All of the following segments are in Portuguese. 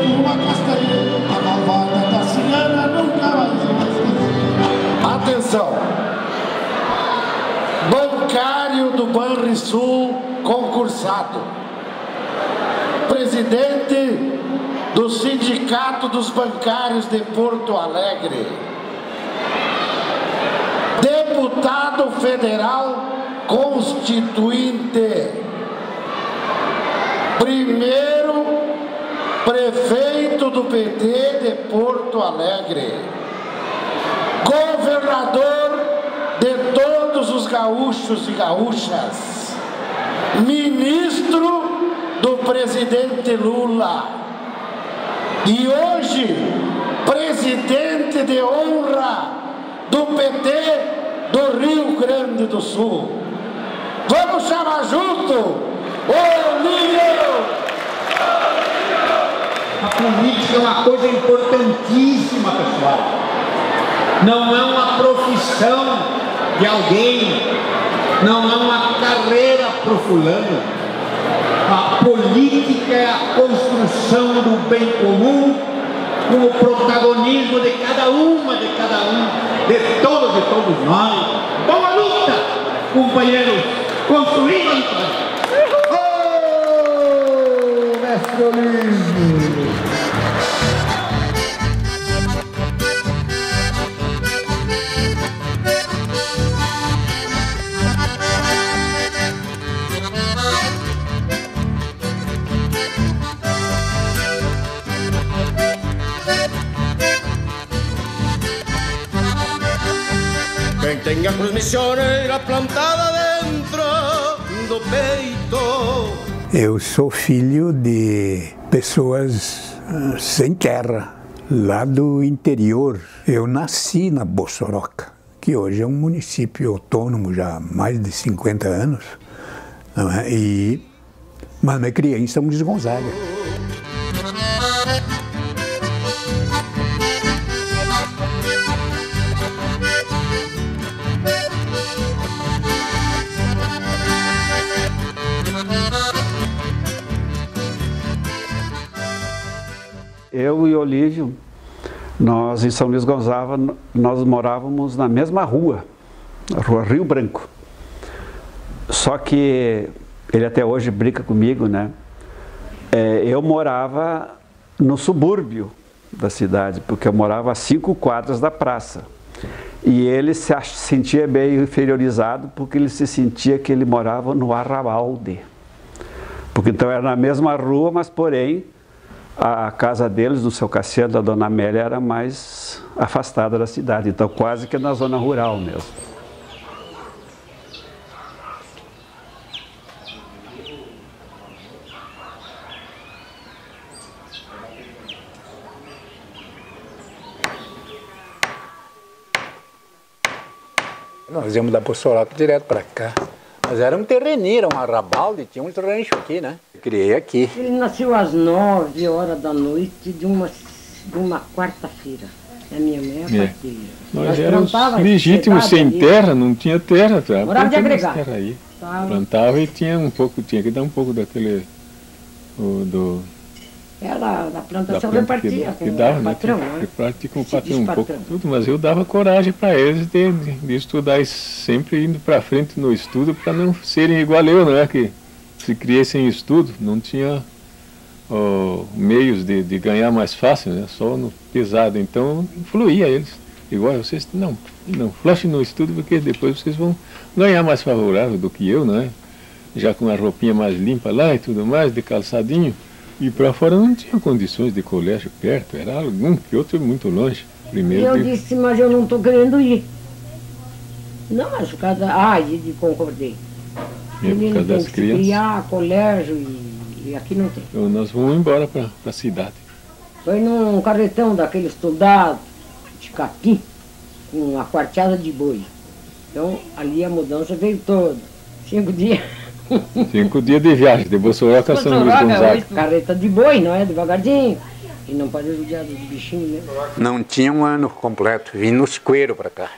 uma castanha, a malvada Tassiana nunca mais esqueceu. Atenção! Bancário do Banrisul concursado, presidente do Sindicato dos Bancários de Porto Alegre, deputado federal constituinte, primeiro prefeito do PT de Porto Alegre, governador de todos os gaúchos e gaúchas, ministro do presidente Lula e hoje presidente de honra do PT do Rio Grande do Sul. Vamos chamar junto o Lírio! A política é uma coisa importantíssima, pessoal. Não é uma profissão de alguém, não é uma carreira para o fulano. A política é a construção do bem comum, com o protagonismo de cada uma, de cada um, de todos nós. Boa luta, companheiros, construindo. Oh, mestre Olívio! Quem tem a cruz missioneira plantada dentro do peito. Eu sou filho de pessoas sem terra, lá do interior. Eu nasci na Bossoroca, que hoje é um município autônomo já há mais de 50 anos, não é? Mas me criei em São Luís Gonzaga. Eu e Olívio, nós em São Luís Gonzaga, nós morávamos na mesma rua, a rua Rio Branco. Só que ele até hoje brinca comigo, né? Eu morava no subúrbio da cidade, porque eu morava a 5 quadras da praça. E ele se sentia meio inferiorizado, porque ele se sentia que ele morava no Arrabalde. Porque então era na mesma rua, mas porém a casa deles, do seu Cassiano, da Dona Amélia, era mais afastada da cidade, então quase que na zona rural mesmo. Nós íamos da Bossoroca direto para cá. Mas era um terreninho, era um arrabalde, tinha um rancho aqui, né? Eu criei aqui. Ele nasceu às 9 horas da noite de uma quarta-feira. A minha mãe é parteira. Nós éramos legítimos sem terra, não tinha terra. Morava de agregado. Terra aí. Plantava e tinha que dar um pouco daquele... Era da plantação repartia com dava, o patrão, né? né? Repartia com o patrão um pouco tudo, mas eu dava coragem para eles de estudar sempre indo para frente no estudo para não serem igual eu, não é? Que se criei sem estudo, não tinha meios de ganhar mais fácil, né? Só no pesado, então influía eles. Igual vocês, não flashem no estudo porque depois vocês vão ganhar mais favorável do que eu, não é? Já com a roupinha mais limpa lá e tudo mais, de calçadinho. E para fora não tinha condições de colégio perto, era algum que outro muito longe. Primeiro eu disse, mas eu não estou querendo ir. Não, mas por causa concordei. Por causa das crianças. Criar, colégio e aqui não tem. Então nós vamos embora para a cidade. Foi num carretão daqueles soldados de capim, com uma quarteada de boi. Então ali a mudança veio toda. 5 dias. 5 dias de viagem, de Bossoroca a São Luís Gonzaga. Carreta de boi, não é? Devagarzinho. E não pode judiar dos bichinhos, né? Não tinha um ano completo, vim nos coeiros para cá.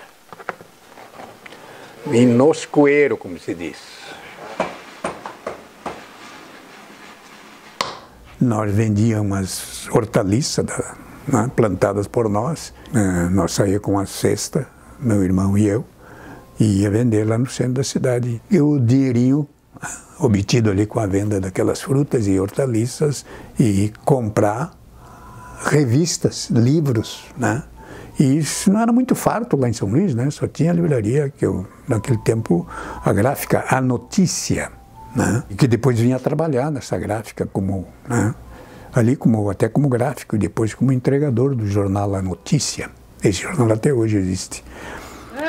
Vim nos coeiros, como se diz. nós vendíamos as hortaliças né, plantadas por nós. Nós saíamos com a cesta, meu irmão e eu, e ia vender lá no centro da cidade. E o dinheirinho obtido ali com a venda daquelas frutas e hortaliças e comprar revistas, livros, né? E isso não era muito farto lá em São Luís, né? Só tinha a livraria, naquele tempo, a gráfica A Notícia, né? E que depois vinha trabalhar nessa gráfica como, né? Ali até como gráfico e depois como entregador do jornal A Notícia. Esse jornal até hoje existe.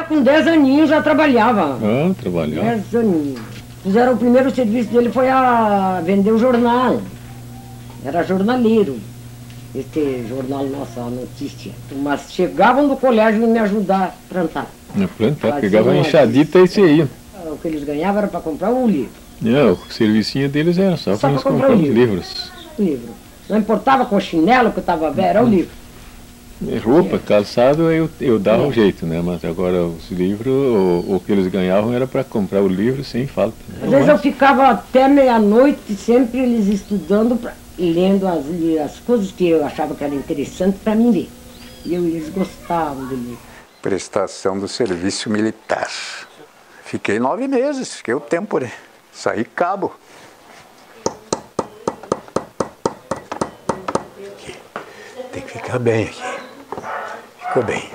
Com 10 aninhos já trabalhava. Ah, trabalhava. 10 aninhos. Fizeram o primeiro serviço dele foi a vender o jornal. Era jornaleiro. Esse jornal nosso, A Notícia. Mas chegavam do colégio e me ajudar a plantar. A plantar, pegava a enxadita e você ia. O que eles ganhavam era para comprar um livro. Não, o servicinho deles era só para eles comprar os livros. Livro. Não importava com o chinelo que estava velho, era o livro. Roupa, calçado, eu dava um jeito, né? Mas agora os livros, o que eles ganhavam era para comprar o livro sem falta. Às vezes eu ficava até meia-noite, sempre eles estudando, lendo as coisas que eu achava que era interessante para mim ler. E eles gostavam de ler. Prestação do serviço militar. Fiquei 9 meses, fiquei o tempo, né? Saí cabo. Aqui. Tem que ficar bem aqui. Ficou bem.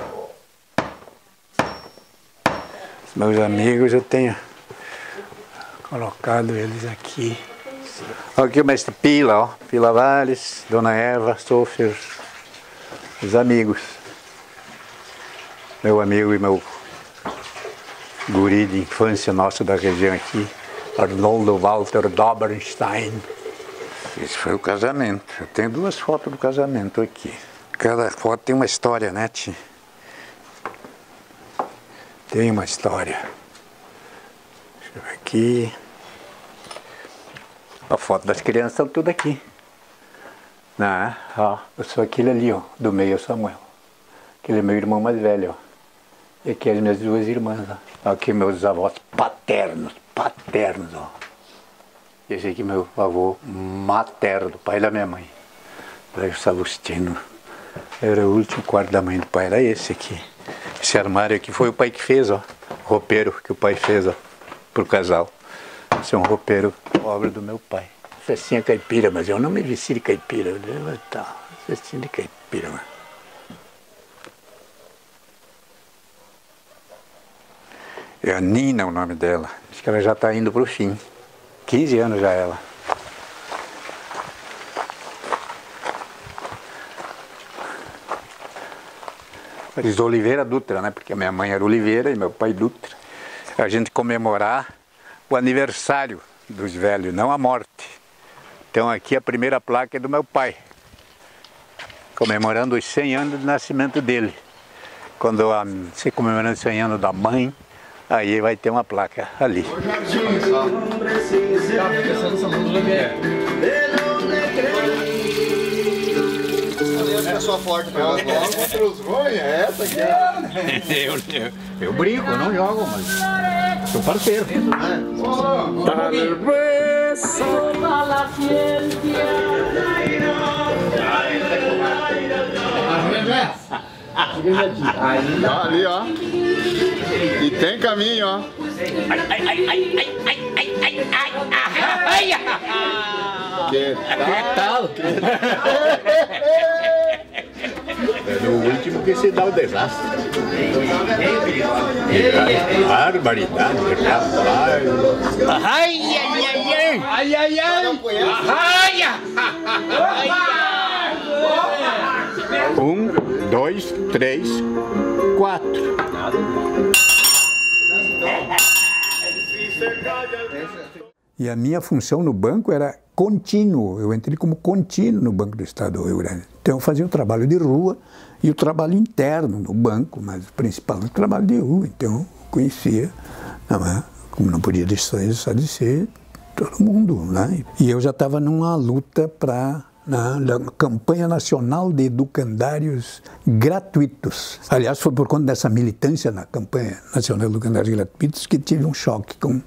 Os meus amigos eu tenho colocado eles aqui. Aqui o mestre Pila, ó. Pila Valles, Dona Eva, Sofer, os amigos. Meu amigo e meu guri de infância nosso da região aqui, Arnoldo Walter Doberstein. Esse foi o casamento. Eu tenho 2 fotos do casamento aqui. Cada foto tem uma história, né, tia? Tem uma história. Deixa eu ver aqui. A foto das crianças estão tudo aqui. Não, ó, eu sou aquele ali, ó, do meio, Samuel. Aquele é meu irmão mais velho, ó. E aqui as minhas 2 irmãs, ó. Aqui meus avós paternos, ó. Esse aqui é meu avô materno, pai da minha mãe. Velho Savustino. Era o último quarto da mãe do pai, era esse aqui. Esse armário aqui foi o pai que fez, ó. Roupeiro que o pai fez, ó, pro casal. Esse é um roupeiro, obra do meu pai. Festinha caipira, mas eu não me vesti de caipira. Tá, festinha de caipira, mano. É a Nina o nome dela. Acho que ela já está indo pro fim. 15 anos já ela. Eles Oliveira Dutra, né? Porque a minha mãe era Oliveira e meu pai Dutra. A gente comemorar o aniversário dos velhos, não a morte. Então aqui a primeira placa é do meu pai, comemorando os 100 anos de nascimento dele. Quando se comemorando os 100 anos da mãe, aí vai ter uma placa ali. É só forte para os bons contra os ruins, é essa aqui. Eu brinco, eu não jogo, mas sou parceiro. Ali, ó. E tem caminho, ó. Que tal? É no último que se dá o desastre. Barbaridade, rapaz. Ai, ai, ai, ai. Ai, ai, ai. 1, 2, 3, 4. E a minha função no banco era contínuo. Eu entrei como contínuo no Banco do Estado do Rio Grande. Então eu fazia o trabalho de rua e o trabalho interno no banco, mas o principal era o trabalho de rua. Então eu conhecia, como não podia deixar de ser todo mundo, né? E eu já estava numa luta para na campanha nacional de educandários gratuitos. Aliás, foi por conta dessa militância na campanha nacional de educandários gratuitos que tive um choque com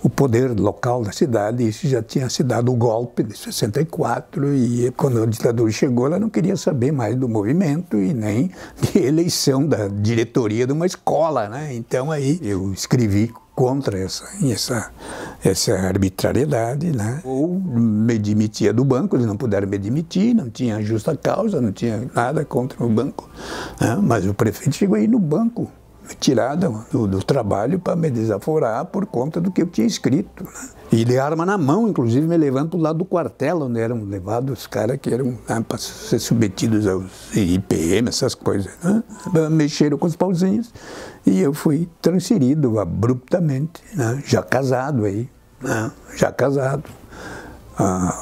o poder local da cidade. Isso já tinha se dado o golpe de 64 e quando a ditadura chegou, ela não queria saber mais do movimento e nem de eleição da diretoria de uma escola, né? Então aí eu escrevi contra essa arbitrariedade, né? Ou me demitia do banco, eles não puderam me demitir, não tinha justa causa, não tinha nada contra o banco, né? Mas o prefeito chegou aí no banco, me tirar do trabalho para me desaforar por conta do que eu tinha escrito, né? E de arma na mão, inclusive me levando para o lado do quartel, onde eram levados os caras que eram para ser submetidos aos IPM, essas coisas, né? Mexeram com os pauzinhos e eu fui transferido abruptamente, né? Já casado aí, né? Já casado.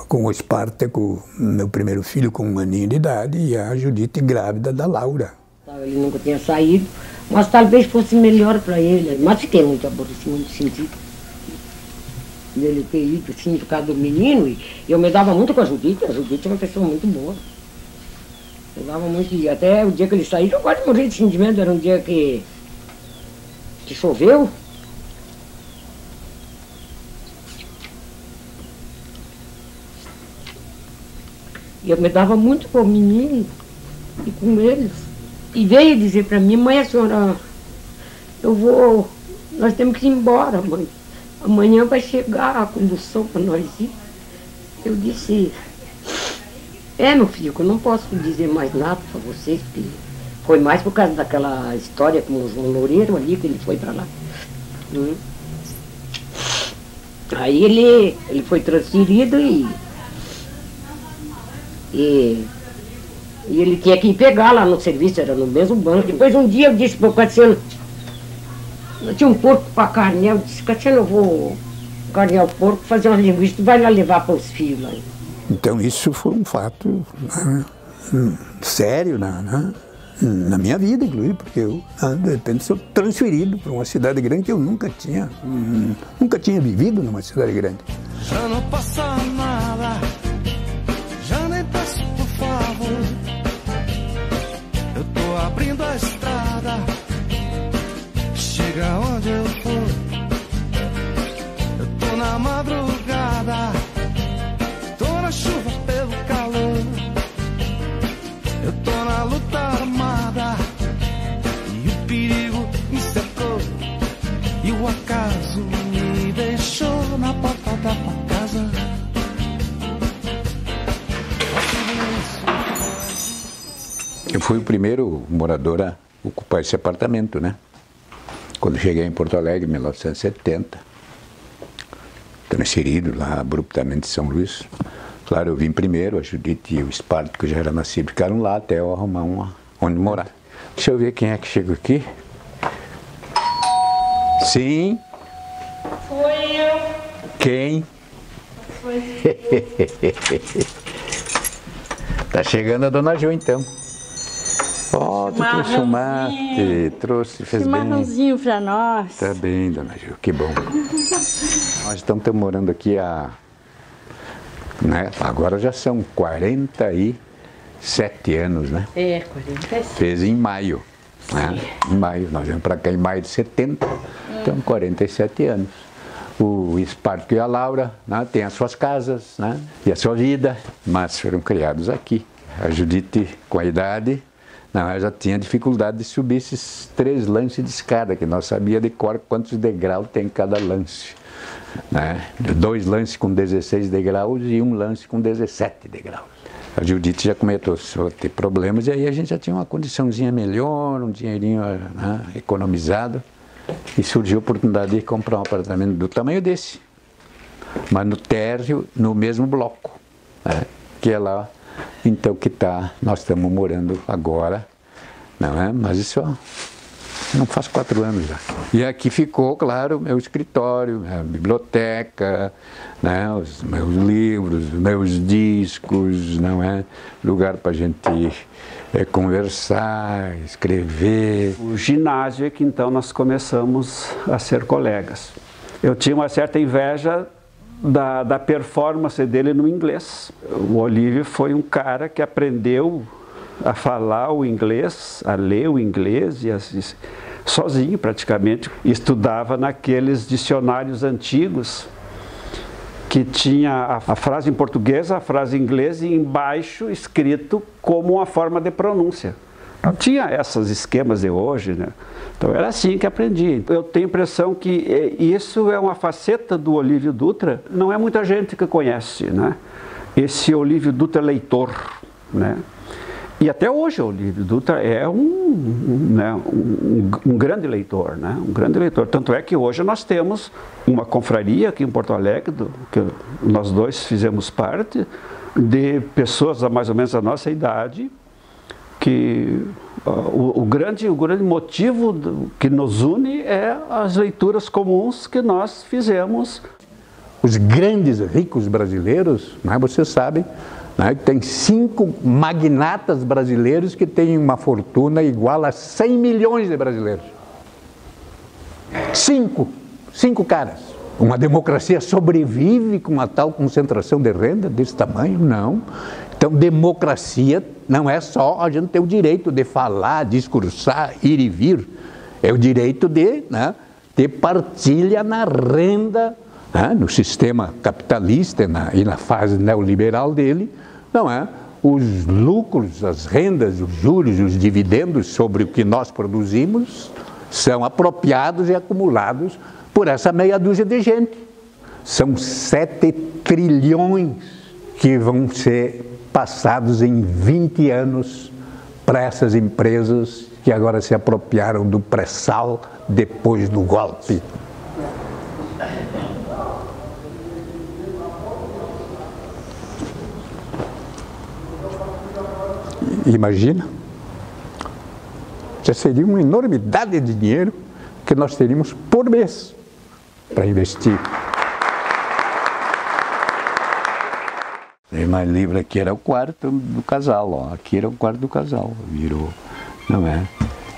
Com o Espartaco, meu primeiro filho com 1 aninho de idade, e a Judite grávida da Laura. Ele nunca tinha saído, mas talvez fosse melhor para ele. Mas fiquei muito aborrecido, sentido dele ter ido, assim, por causa do menino. E eu me dava muito com a Judite é uma pessoa muito boa. Eu dava muito, e até o dia que ele saiu, eu quase morri de sentimento, era um dia que choveu. E eu me dava muito com o menino e com eles. E veio dizer para mim, mãe, a senhora, nós temos que ir embora, mãe. Amanhã vai chegar a condução para nós ir. Eu disse, meu filho, eu não posso dizer mais nada para vocês, porque foi mais por causa daquela história com o João Loureiro ali, que ele foi para lá. Aí ele foi transferido e ele tinha que ir pegar lá no serviço, era no mesmo banco. Depois um dia eu disse para o Cassiano, eu tinha um porco para carnear, eu disse, Cassiano, eu vou carnear o porco, fazer uma linguiça, tu vai lá levar para os filhos lá. Então isso foi um fato sério na minha vida, inclusive, porque eu, de repente, sou transferido para uma cidade grande que eu nunca tinha vivido numa cidade grande. Já não passa nada, já nem peço por favor. Eu tô abrindo a estrada, chega onde eu for. Eu tô na madrugada, tô na chuva pelo calor. Eu tô na luta armada e o perigo me cercou. E o acaso me deixou na porta da tua casa. Eu fui o primeiro morador a ocupar esse apartamento, né? Quando cheguei em Porto Alegre, em 1970, transferido lá abruptamente de São Luís. Claro, eu vim primeiro, a Judite e o Espartaco, que já era nascido, ficaram lá até eu arrumar onde morar. Deixa eu ver quem é que chegou aqui. Sim. Foi eu. Quem? Foi. Tá chegando a Dona Jo, então. Ó, tu trouxe um mate, fez bem. Chimarrãozinho pra nós. Tá bem, Dona Jo, que bom. Nós estamos morando aqui né? Agora já são 47 anos, né? 47. Fez em maio, né? Em maio, nós viemos para cá em maio de 70, então 47 anos. O Espartaco e a Laura, né, têm as suas casas, né, e a sua vida, mas foram criados aqui. A Judite, com a idade, ela já tinha dificuldade de subir esses 3 lances de escada, que nós sabíamos de cor quantos degraus tem cada lance. Né? 2 lances com 16 degraus e 1 lance com 17 degraus. A Judite já começou a ter problemas e aí a gente já tinha uma condiçãozinha melhor, um dinheirinho, né, economizado, e surgiu a oportunidade de comprar um apartamento do tamanho desse, mas no térreo, no mesmo bloco, né, que é lá, então, nós estamos morando agora, não é? Mas isso não faz 4 anos já. E aqui ficou, claro, meu escritório, a biblioteca, né, os meus livros, meus discos, não é? Lugar para a gente conversar, escrever. O ginásio é que então nós começamos a ser colegas. Eu tinha uma certa inveja da performance dele no inglês. O Olívio foi um cara que aprendeu a falar o inglês, a ler o inglês e sozinho praticamente. Estudava naqueles dicionários antigos que tinha a frase em português, a frase em inglês e embaixo escrito como uma forma de pronúncia. Não tinha esses esquemas de hoje, né? Então era assim que aprendi. Eu tenho a impressão que isso é uma faceta do Olívio Dutra, não é muita gente que conhece, né? Esse Olívio Dutra leitor, né? E até hoje o Olívio Dutra é um grande leitor, né? Um grande leitor. Tanto é que hoje nós temos uma confraria aqui em Porto Alegre, que nós dois fizemos parte, de pessoas mais ou menos da nossa idade, que o grande motivo que nos une é as leituras comuns que nós fizemos. Os grandes ricos brasileiros, né, você sabe, né, tem 5 magnatas brasileiros que têm uma fortuna igual a 100 milhões de brasileiros. 5 caras. Uma democracia sobrevive com uma tal concentração de renda desse tamanho? Não. Então, democracia não é só a gente ter o direito de falar, discursar, ir e vir. É o direito de, né, ter partilha na renda, né, no sistema capitalista e na fase neoliberal dele, não é? Os lucros, as rendas, os juros, os dividendos sobre o que nós produzimos são apropriados e acumulados por essa meia dúzia de gente. São 7 trilhões que vão ser passados em 20 anos para essas empresas que agora se apropriaram do pré-sal depois do golpe. Imagina, já seria uma enormidade de dinheiro que nós teríamos por mês para investir. Tem mais livro aqui, era o quarto do casal, ó. Aqui era o quarto do casal, virou, não é?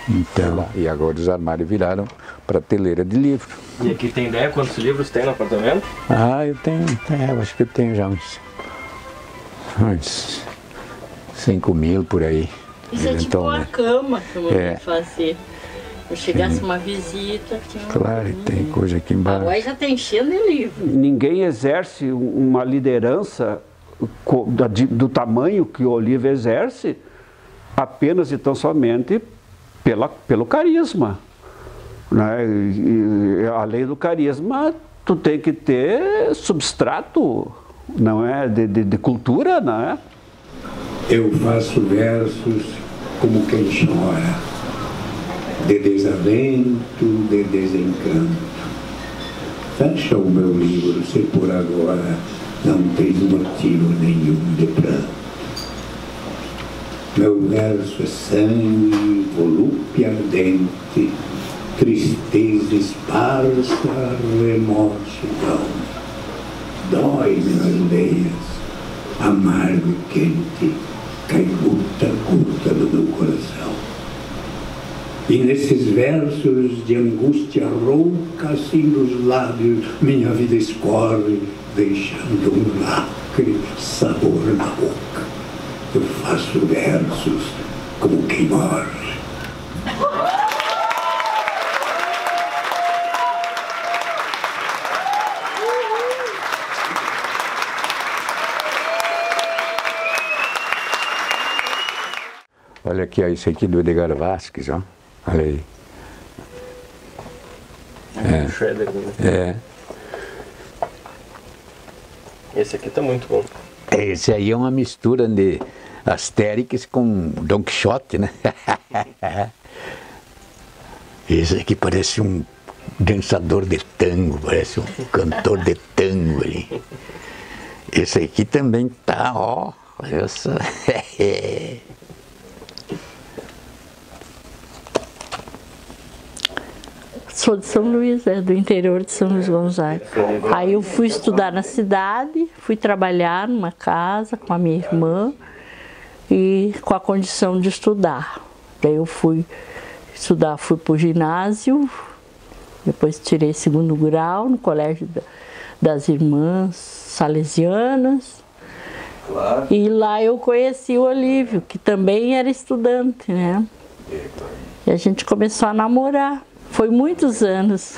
Então, e agora os armários viraram prateleira de livro. E aqui tem ideia quantos livros tem no apartamento? Ah, eu acho que eu tenho já uns 5 mil por aí. Isso é tipo uma cama que eu vou fazer. Se chegasse uma visita, tinha claro, tem coisa aqui embaixo. Agora já está enchendo de livro. Ninguém exerce uma liderança do tamanho que o Olívio exerce apenas e tão somente pelo carisma, né? E além do carisma, tu tem que ter substrato, não é, de cultura, não é? Eu faço versos como quem chora, de desalento, de desencanto. Fecha o meu livro se por agora não tens motivo nenhum de pranto. Meu verso é sangue, volúpia ardente, tristeza esparsa, remorso dão. Dói-me nas veias, amargo e quente, cai gota a gota do meu coração. E nesses versos de angústia rouca, assim nos lábios, minha vida escorre, deixando um lacre sabor na boca. Eu faço versos como quem morre. Olha aqui, ó, isso aqui do Edgar Vasquez, ó. Olha aí. Esse aqui tá muito bom. Esse aí é uma mistura de Astérix com Don Quixote, né? Esse aqui parece um dançador de tango, parece um cantor de tango ali. Esse aqui também tá, ó. Olha só. Sou de São Luís, do interior de São Luís Gonzaga. Aí eu fui estudar na cidade, fui trabalhar numa casa com a minha irmã e com a condição de estudar. Daí eu fui estudar, fui para o ginásio, depois tirei 2º grau no colégio das irmãs salesianas. Claro. E lá eu conheci o Olívio, que também era estudante, né? E a gente começou a namorar. Foi muitos anos,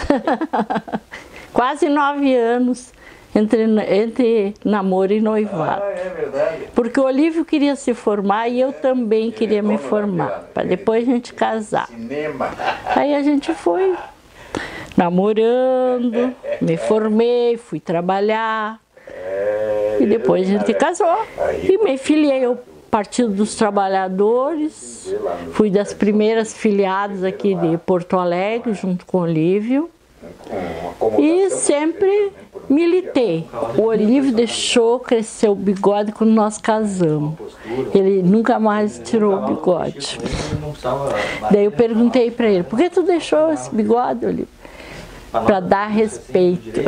quase 9 anos entre namoro e noivado. É verdade. Porque o Olívio queria se formar e eu também queria me formar, para depois a gente casar. Cinema. Aí a gente foi namorando, me formei, fui trabalhar e depois a gente casou. E me filiei ao Partido dos Trabalhadores, fui das primeiras filiadas aqui de Porto Alegre, junto com o Olívio, e sempre militei. O Olívio deixou crescer o bigode quando nós casamos. Ele nunca mais tirou o bigode. Daí eu perguntei para ele, por que tu deixou esse bigode, Olívio? Para dar respeito.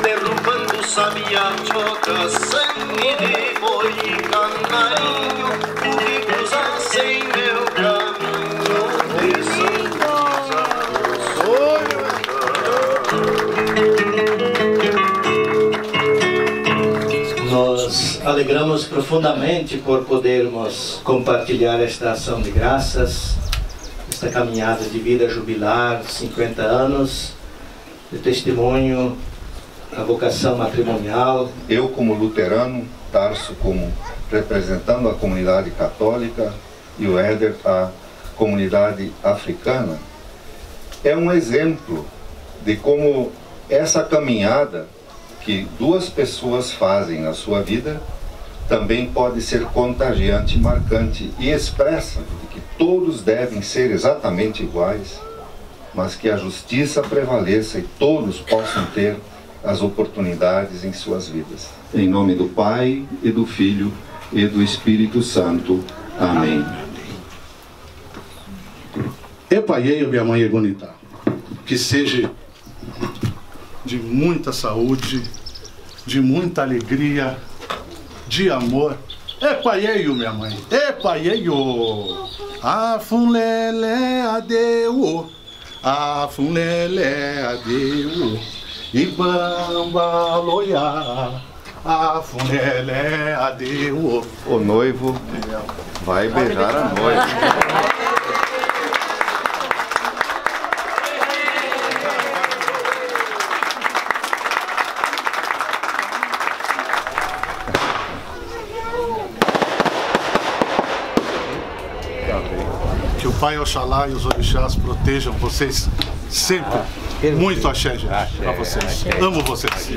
Derrubando sabia choca, sangue de boi e cantarinho, que cruzassem meu caminho de São Nós alegramos profundamente por podermos compartilhar esta ação de graças, esta caminhada de vida jubilar, 50 anos, de testemunho, a vocação matrimonial. Eu, como luterano, Tarso como representando a comunidade católica e o Éder a comunidade africana, é um exemplo de como essa caminhada que duas pessoas fazem na sua vida também pode ser contagiante, marcante e expressa de que todos devem ser exatamente iguais, mas que a justiça prevaleça e todos possam ter as oportunidades em suas vidas. Em nome do Pai, e do Filho, e do Espírito Santo. Amém. Epaiei, minha mãe bonita, que seja de muita saúde, de muita alegria, de amor. Epaiei, minha mãe, epaiei, afulele adeu, afulele adeu, ibamba loia, afulele adeu. O noivo vai beijar a noiva. Que o Pai Oxalá e os orixás protejam vocês sempre. Muito axé, gente, pra vocês. Amo vocês.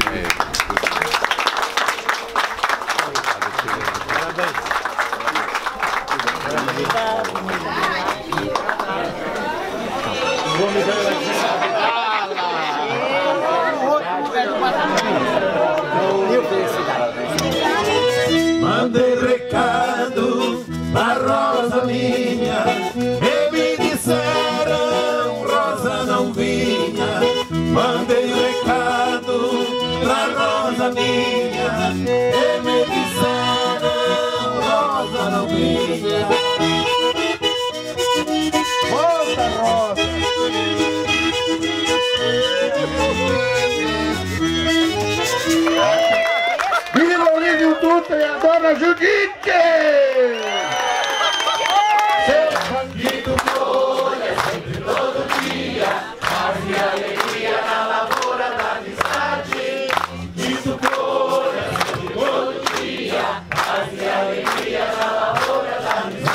Mandei recado pra Rosa minha, e me disseram Rosa não vinha. Mandei recado pra Rosa minha, e me disseram Rosa não vinha. Volta, Rosa! Viva o Lívio Dutra e a Dona Judite! Seu bandido folha sempre todo dia, fazia alegria na lavoura da amizade. Dito folha sempre todo dia, fazia alegria na lavoura da amizade.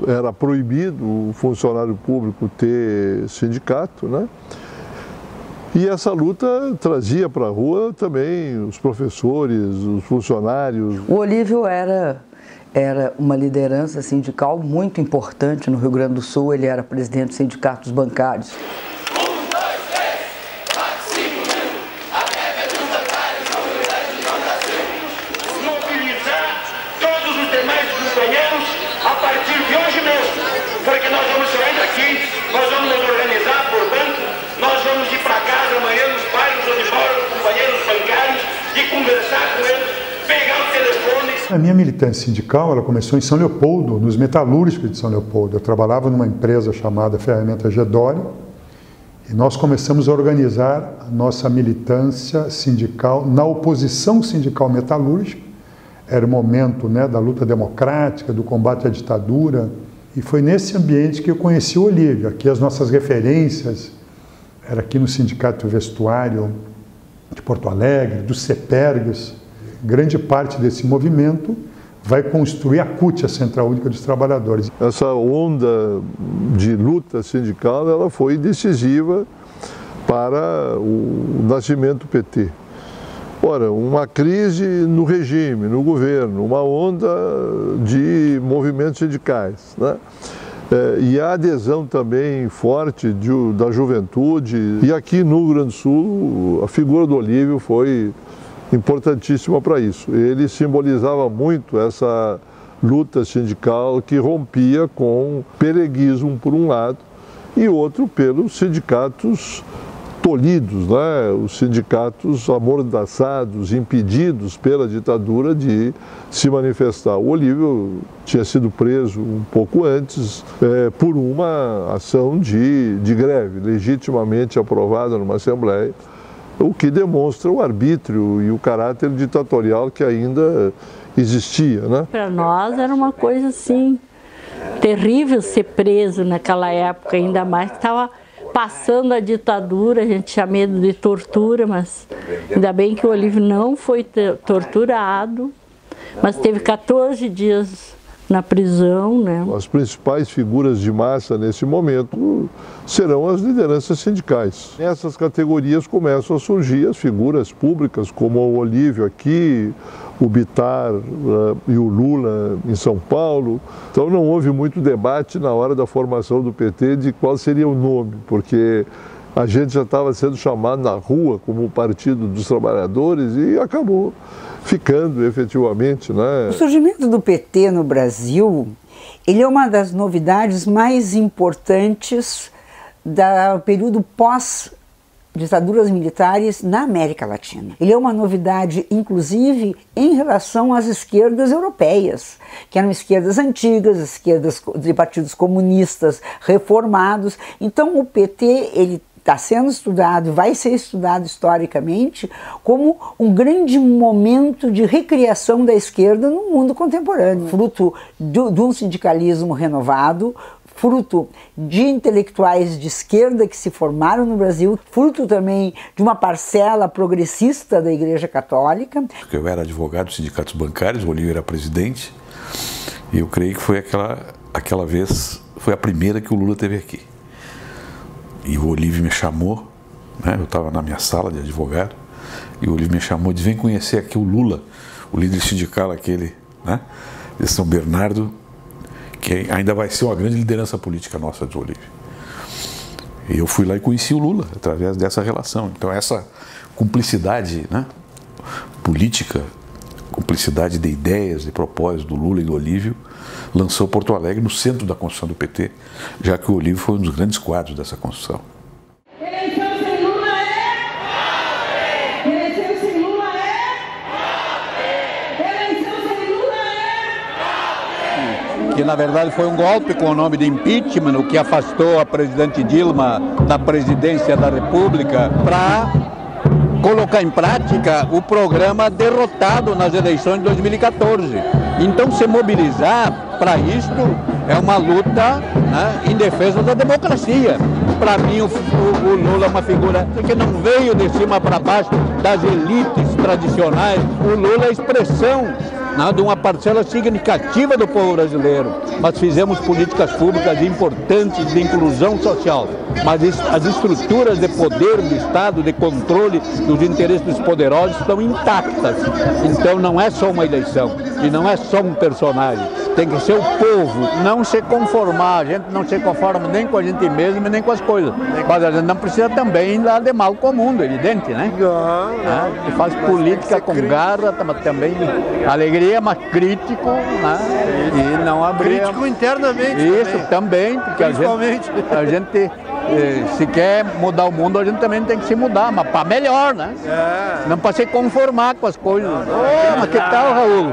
Era proibido o funcionário público ter sindicato, né? E essa luta trazia para a rua também os professores, os funcionários. O Olívio era era uma liderança sindical muito importante no Rio Grande do Sul, ele era presidente dos sindicatos bancários. Mobilizar todos os demais companheiros a partir de hoje mesmo, porque nós vamos sair daqui, nós vamos nos organizar por banco, nós vamos ir para casa amanhã nos bairros onde moram os companheiros bancários e conversar com eles, pegar o telefone. A minha militância sindical, ela começou em São Leopoldo, nos metalúrgicos de São Leopoldo. Eu trabalhava numa empresa chamada Ferramenta Gedório e nós começamos a organizar a nossa militância sindical na oposição sindical metalúrgica. Era o momento, né, da luta democrática, do combate à ditadura, e foi nesse ambiente que eu conheci o Olívio. Aqui as nossas referências era aqui no Sindicato Vestuário de Porto Alegre, dos CEPERGs. Grande parte desse movimento vai construir a CUT, a Central Única dos Trabalhadores. Essa onda de luta sindical, ela foi decisiva para o nascimento do PT. Ora, uma crise no regime, no governo, uma onda de movimentos sindicais, né? E a adesão também forte da juventude. E aqui no Rio Grande do Sul, a figura do Olívio foi importantíssima para isso. Ele simbolizava muito essa luta sindical que rompia com o pereguismo por um lado e outro pelos sindicatos tolhidos, né? Os sindicatos amordaçados, impedidos pela ditadura de se manifestar. O Olívio tinha sido preso um pouco antes por uma ação de greve, legitimamente aprovada numa Assembleia, o que demonstra o arbítrio e o caráter ditatorial que ainda existia, né? Para nós era uma coisa assim, terrível ser preso naquela época, ainda mais que estava passando a ditadura, a gente tinha medo de tortura, mas ainda bem que o Olívio não foi torturado, mas teve 14 dias na prisão, né? As principais figuras de massa nesse momento serão as lideranças sindicais. Nessas categorias começam a surgir as figuras públicas, como o Olívio aqui, o Bittar e o Lula em São Paulo. Então não houve muito debate na hora da formação do PT de qual seria o nome, porque a gente já estava sendo chamado na rua como o Partido dos Trabalhadores e acabou ficando efetivamente, né? O surgimento do PT no Brasil, ele é uma das novidades mais importantes do período pós-ditaduras militares na América Latina. Ele é uma novidade, inclusive, em relação às esquerdas europeias, que eram esquerdas antigas, esquerdas de partidos comunistas reformados. Então o PT, ele está sendo estudado, vai ser estudado historicamente como um grande momento de recriação da esquerda no mundo contemporâneo, fruto de um sindicalismo renovado, fruto de intelectuais de esquerda que se formaram no Brasil, fruto também de uma parcela progressista da Igreja Católica. Eu era advogado dos sindicatos bancários, o Olívio era presidente, e eu creio que foi aquela vez, foi a primeira que o Lula teve aqui. E o Olívio me chamou, né? Eu estava na minha sala de advogado, e o Olívio me chamou e disse: vem conhecer aqui o Lula, o líder sindical aquele, né, de São Bernardo, que ainda vai ser uma grande liderança política nossa, do Olívio. E eu fui lá e conheci o Lula através dessa relação. Então essa cumplicidade, né, política, cumplicidade de ideias, de propósitos do Lula e do Olívio, lançou Porto Alegre no centro da construção do PT, já que o Olívio foi um dos grandes quadros dessa construção. Eleição sem Lula é? Eleição sem Lula é? Eleição sem Lula é? Que na verdade foi um golpe com o nome de impeachment, o que afastou a presidente Dilma da presidência da República, para colocar em prática o programa derrotado nas eleições de 2014. Então, se mobilizar para isto é uma luta, né, em defesa da democracia. Para mim, o Lula é uma figura que não veio de cima para baixo das elites tradicionais. O Lula é a expressão né, de uma parcela significativa do povo brasileiro, mas fizemos políticas públicas importantes de inclusão social. Mas as estruturas de poder do Estado, de controle dos interesses dos poderosos estão intactas. Então não é só uma eleição e não é só um personagem. Tem que ser o povo, não se conformar. A gente não se conforma nem com a gente mesmo, nem com as coisas. Mas a gente não precisa também dar de mal com o mundo, evidente, né? E faz política com garra, mas também alegria, mas crítico, né? E não abrir... Crítico internamente. Isso também, porque a gente se quer mudar o mundo, a gente também tem que se mudar, mas para melhor, né? Não para se conformar com as coisas. Mas que tal, Raul?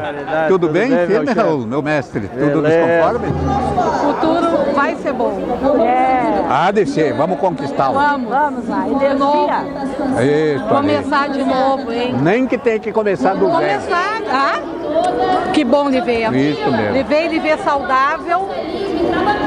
Tudo bem? Firme, Raul, meu mestre? Tudo nos conforme? O futuro vai ser bom. Há de ser, vamos conquistá-lo. Vamos lá, energia. Isso, começar de novo, hein? Nem que tenha que começar do zero. Que bom lhe ver. Isso mesmo. Lhe ver saudável.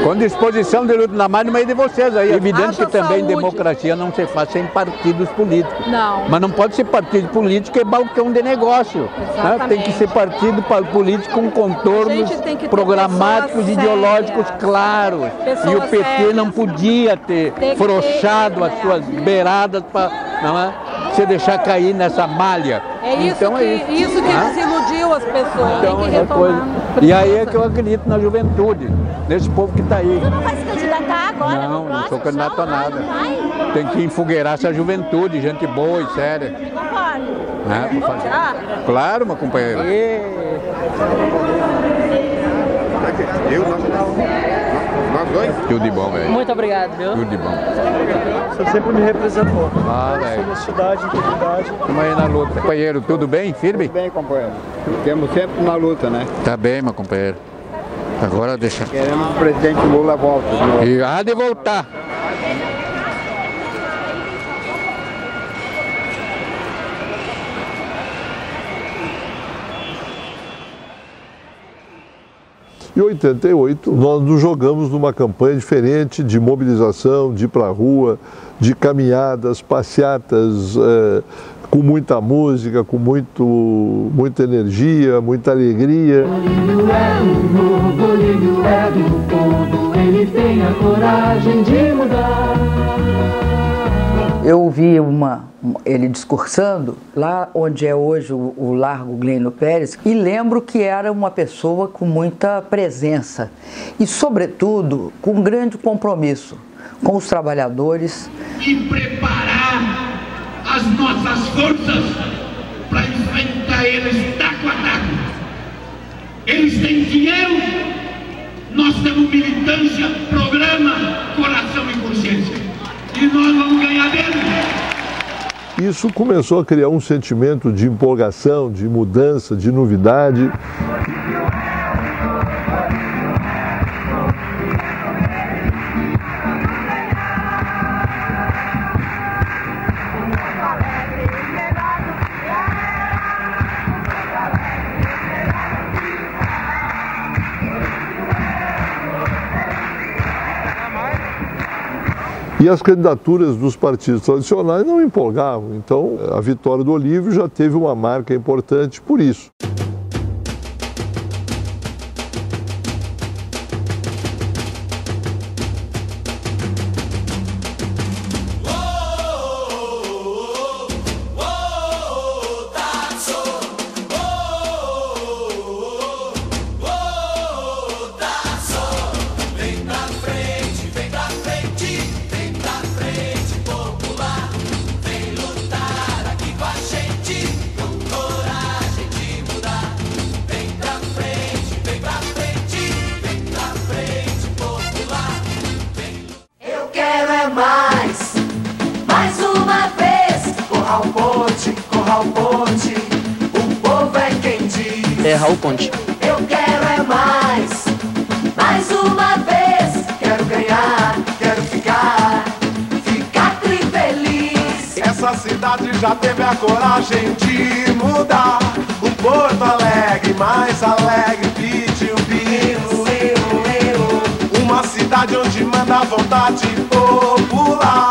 Com disposição de luta na mão no meio de vocês aí. É evidente que também saúde. Democracia não se faz sem partidos políticos. Não. Mas não pode ser partido político e balcão de negócio. Né? Tem que ser partido político com contornos programáticos, ideológicos claros. E o PT não podia ter frouxado as suas beiradas para se deixar cair nessa malha. É isso, então, isso que desiludiu as pessoas. Então, tem que retomar. E aí é que eu acredito na juventude, nesse povo que está aí. Você não vai se candidatar agora? Não sou candidato a nada. Tem que enfogueirar essa juventude, gente boa e séria. Claro, meu companheiro. Nós dois? Tudo de bom, velho. Muito obrigado, viu? Tudo de bom. Você sempre me representou. Velho. Honestidade, integridade. Estamos aí na luta. Companheiro, tudo bem? Firme? Tudo bem, companheiro. Temos sempre na luta, né? Tá bem, meu companheiro. Agora deixa. Queremos que o presidente Lula volte. E há de voltar. Em 88, nós nos jogamos numa campanha diferente de mobilização, de ir para a rua, de caminhadas, passeatas, com muita música, com muita energia, muita alegria. Bolívio é do povo, Bolívio é do povo, ele tem a coragem de mudar. Eu ouvi ele discursando lá onde é hoje o Largo Glênio Pérez e lembro que era uma pessoa com muita presença e, sobretudo, com grande compromisso com os trabalhadores. E preparar as nossas forças para enfrentar eles taco a taco. Eles têm dinheiro, nós temos militância, programa, coração e consciência. E nós vamos ganhar dele. Isso começou a criar um sentimento de empolgação, de mudança, de novidade. E as candidaturas dos partidos tradicionais não empolgavam. Então, a vitória do Olívio já teve uma marca importante por isso. Mais uma vez, corra o ponte, o povo é quem diz. É Raul Ponte. Eu quero mais uma vez, quero ganhar, quero ficar feliz. Essa cidade já teve a coragem de mudar. O Porto Alegre, mais alegre, pediu pino. Uma cidade onde manda a vontade popular,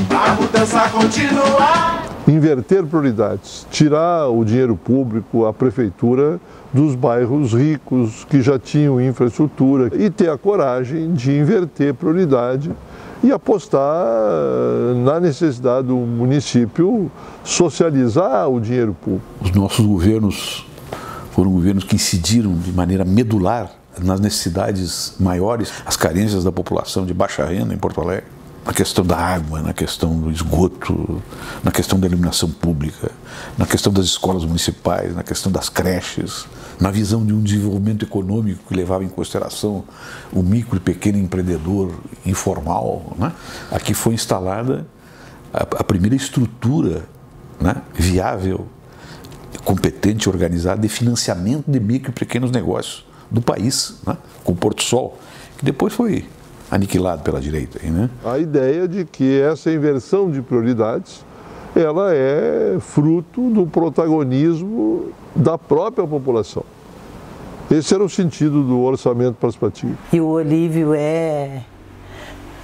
pra mudança continuar. inverter prioridades, tirar o dinheiro público, a prefeitura, dos bairros ricos que já tinham infraestrutura e ter a coragem de inverter prioridade e apostar na necessidade do município socializar o dinheiro público. Os nossos governos foram governos que incidiram de maneira medular nas necessidades maiores, as carências da população de baixa renda em Porto Alegre. Na questão da água, na questão do esgoto, na questão da iluminação pública, na questão das escolas municipais, na questão das creches, na visão de um desenvolvimento econômico que levava em consideração o micro e pequeno empreendedor informal, né? Aqui foi instalada a primeira estrutura, né, viável, competente, organizada de financiamento de micro e pequenos negócios do país, né, com o Porto Sol, que depois foi aniquilado pela direita. Né? A ideia de que essa inversão de prioridades ela é fruto do protagonismo da própria população. Esse era o sentido do orçamento participativo. E o Olívio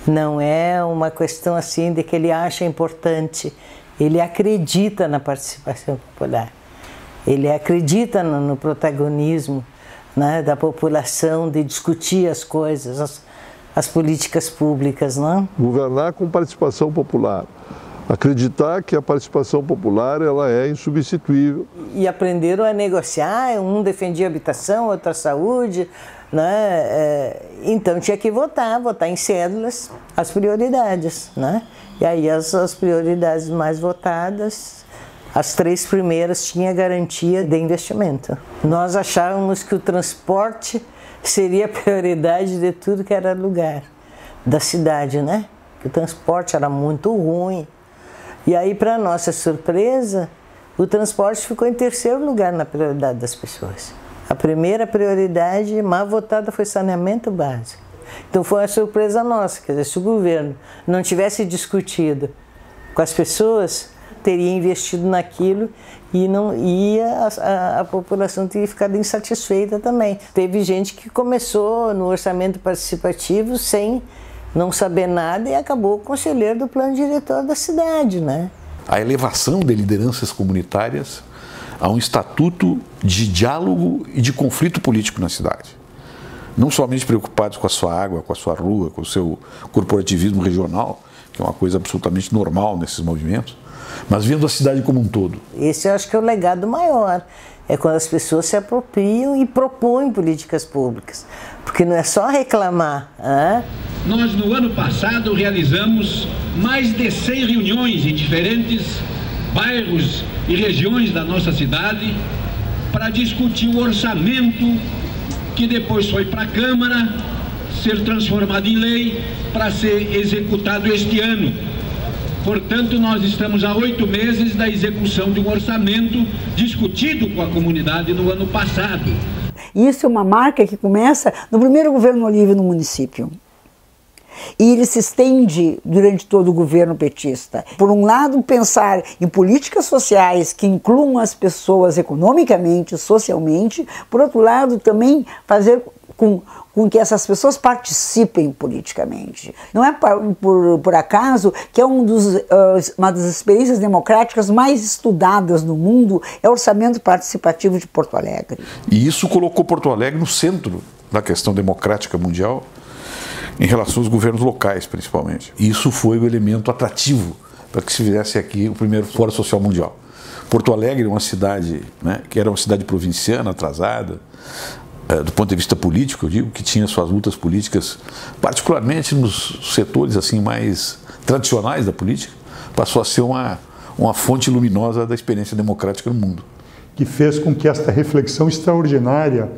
não é uma questão assim de que ele acha importante, ele acredita na participação popular, ele acredita no protagonismo, né, da população, de discutir as coisas, as políticas públicas, não? Governar com participação popular, acreditar que a participação popular ela é insubstituível. E aprenderam a negociar, um defendia habitação, outro a saúde, né? Então tinha que votar em cédulas as prioridades, né? E aí as prioridades mais votadas, as 3 primeiras tinham garantia de investimento. Nós achávamos que o transporte seria a prioridade de tudo que era lugar da cidade, né? Que o transporte era muito ruim. E aí, para nossa surpresa, o transporte ficou em 3º lugar na prioridade das pessoas. A primeira prioridade mais votada foi saneamento básico. Então foi uma surpresa nossa, quer dizer, se o governo não tivesse discutido com as pessoas, teria investido naquilo e não ia, a população teria ficado insatisfeita também. Teve gente que começou no orçamento participativo sem não saber nada e acabou conselheiro do plano diretor da cidade, né? A elevação de lideranças comunitárias a um estatuto de diálogo e de conflito político na cidade. Não somente preocupados com a sua água, com a sua rua, com o seu corporativismo regional, que é uma coisa absolutamente normal nesses movimentos, mas vendo a cidade como um todo. Esse eu acho que é o legado maior, é quando as pessoas se apropriam e propõem políticas públicas, porque não é só reclamar. Hein? Nós, no ano passado, realizamos mais de 100 reuniões em diferentes bairros e regiões da nossa cidade para discutir o orçamento que depois foi para a Câmara, ser transformado em lei para ser executado este ano. Portanto, nós estamos há 8 meses da execução de um orçamento discutido com a comunidade no ano passado. Isso é uma marca que começa no primeiro governo Olívio no município. E ele se estende durante todo o governo petista. Por um lado, pensar em políticas sociais que incluam as pessoas economicamente, socialmente. Por outro lado, também fazer com que essas pessoas participem politicamente. Não é por acaso que é uma das experiências democráticas mais estudadas no mundo, é o orçamento participativo de Porto Alegre. E isso colocou Porto Alegre no centro da questão democrática mundial, em relação aos governos locais, principalmente. E isso foi o elemento atrativo para que se fizesse aqui o primeiro Fórum Social Mundial. Porto Alegre é uma cidade, né, que era uma cidade provinciana, atrasada, do ponto de vista político, eu digo, que tinha suas lutas políticas, particularmente nos setores assim mais tradicionais da política, passou a ser uma fonte luminosa da experiência democrática no mundo. Que fez com que esta reflexão extraordinária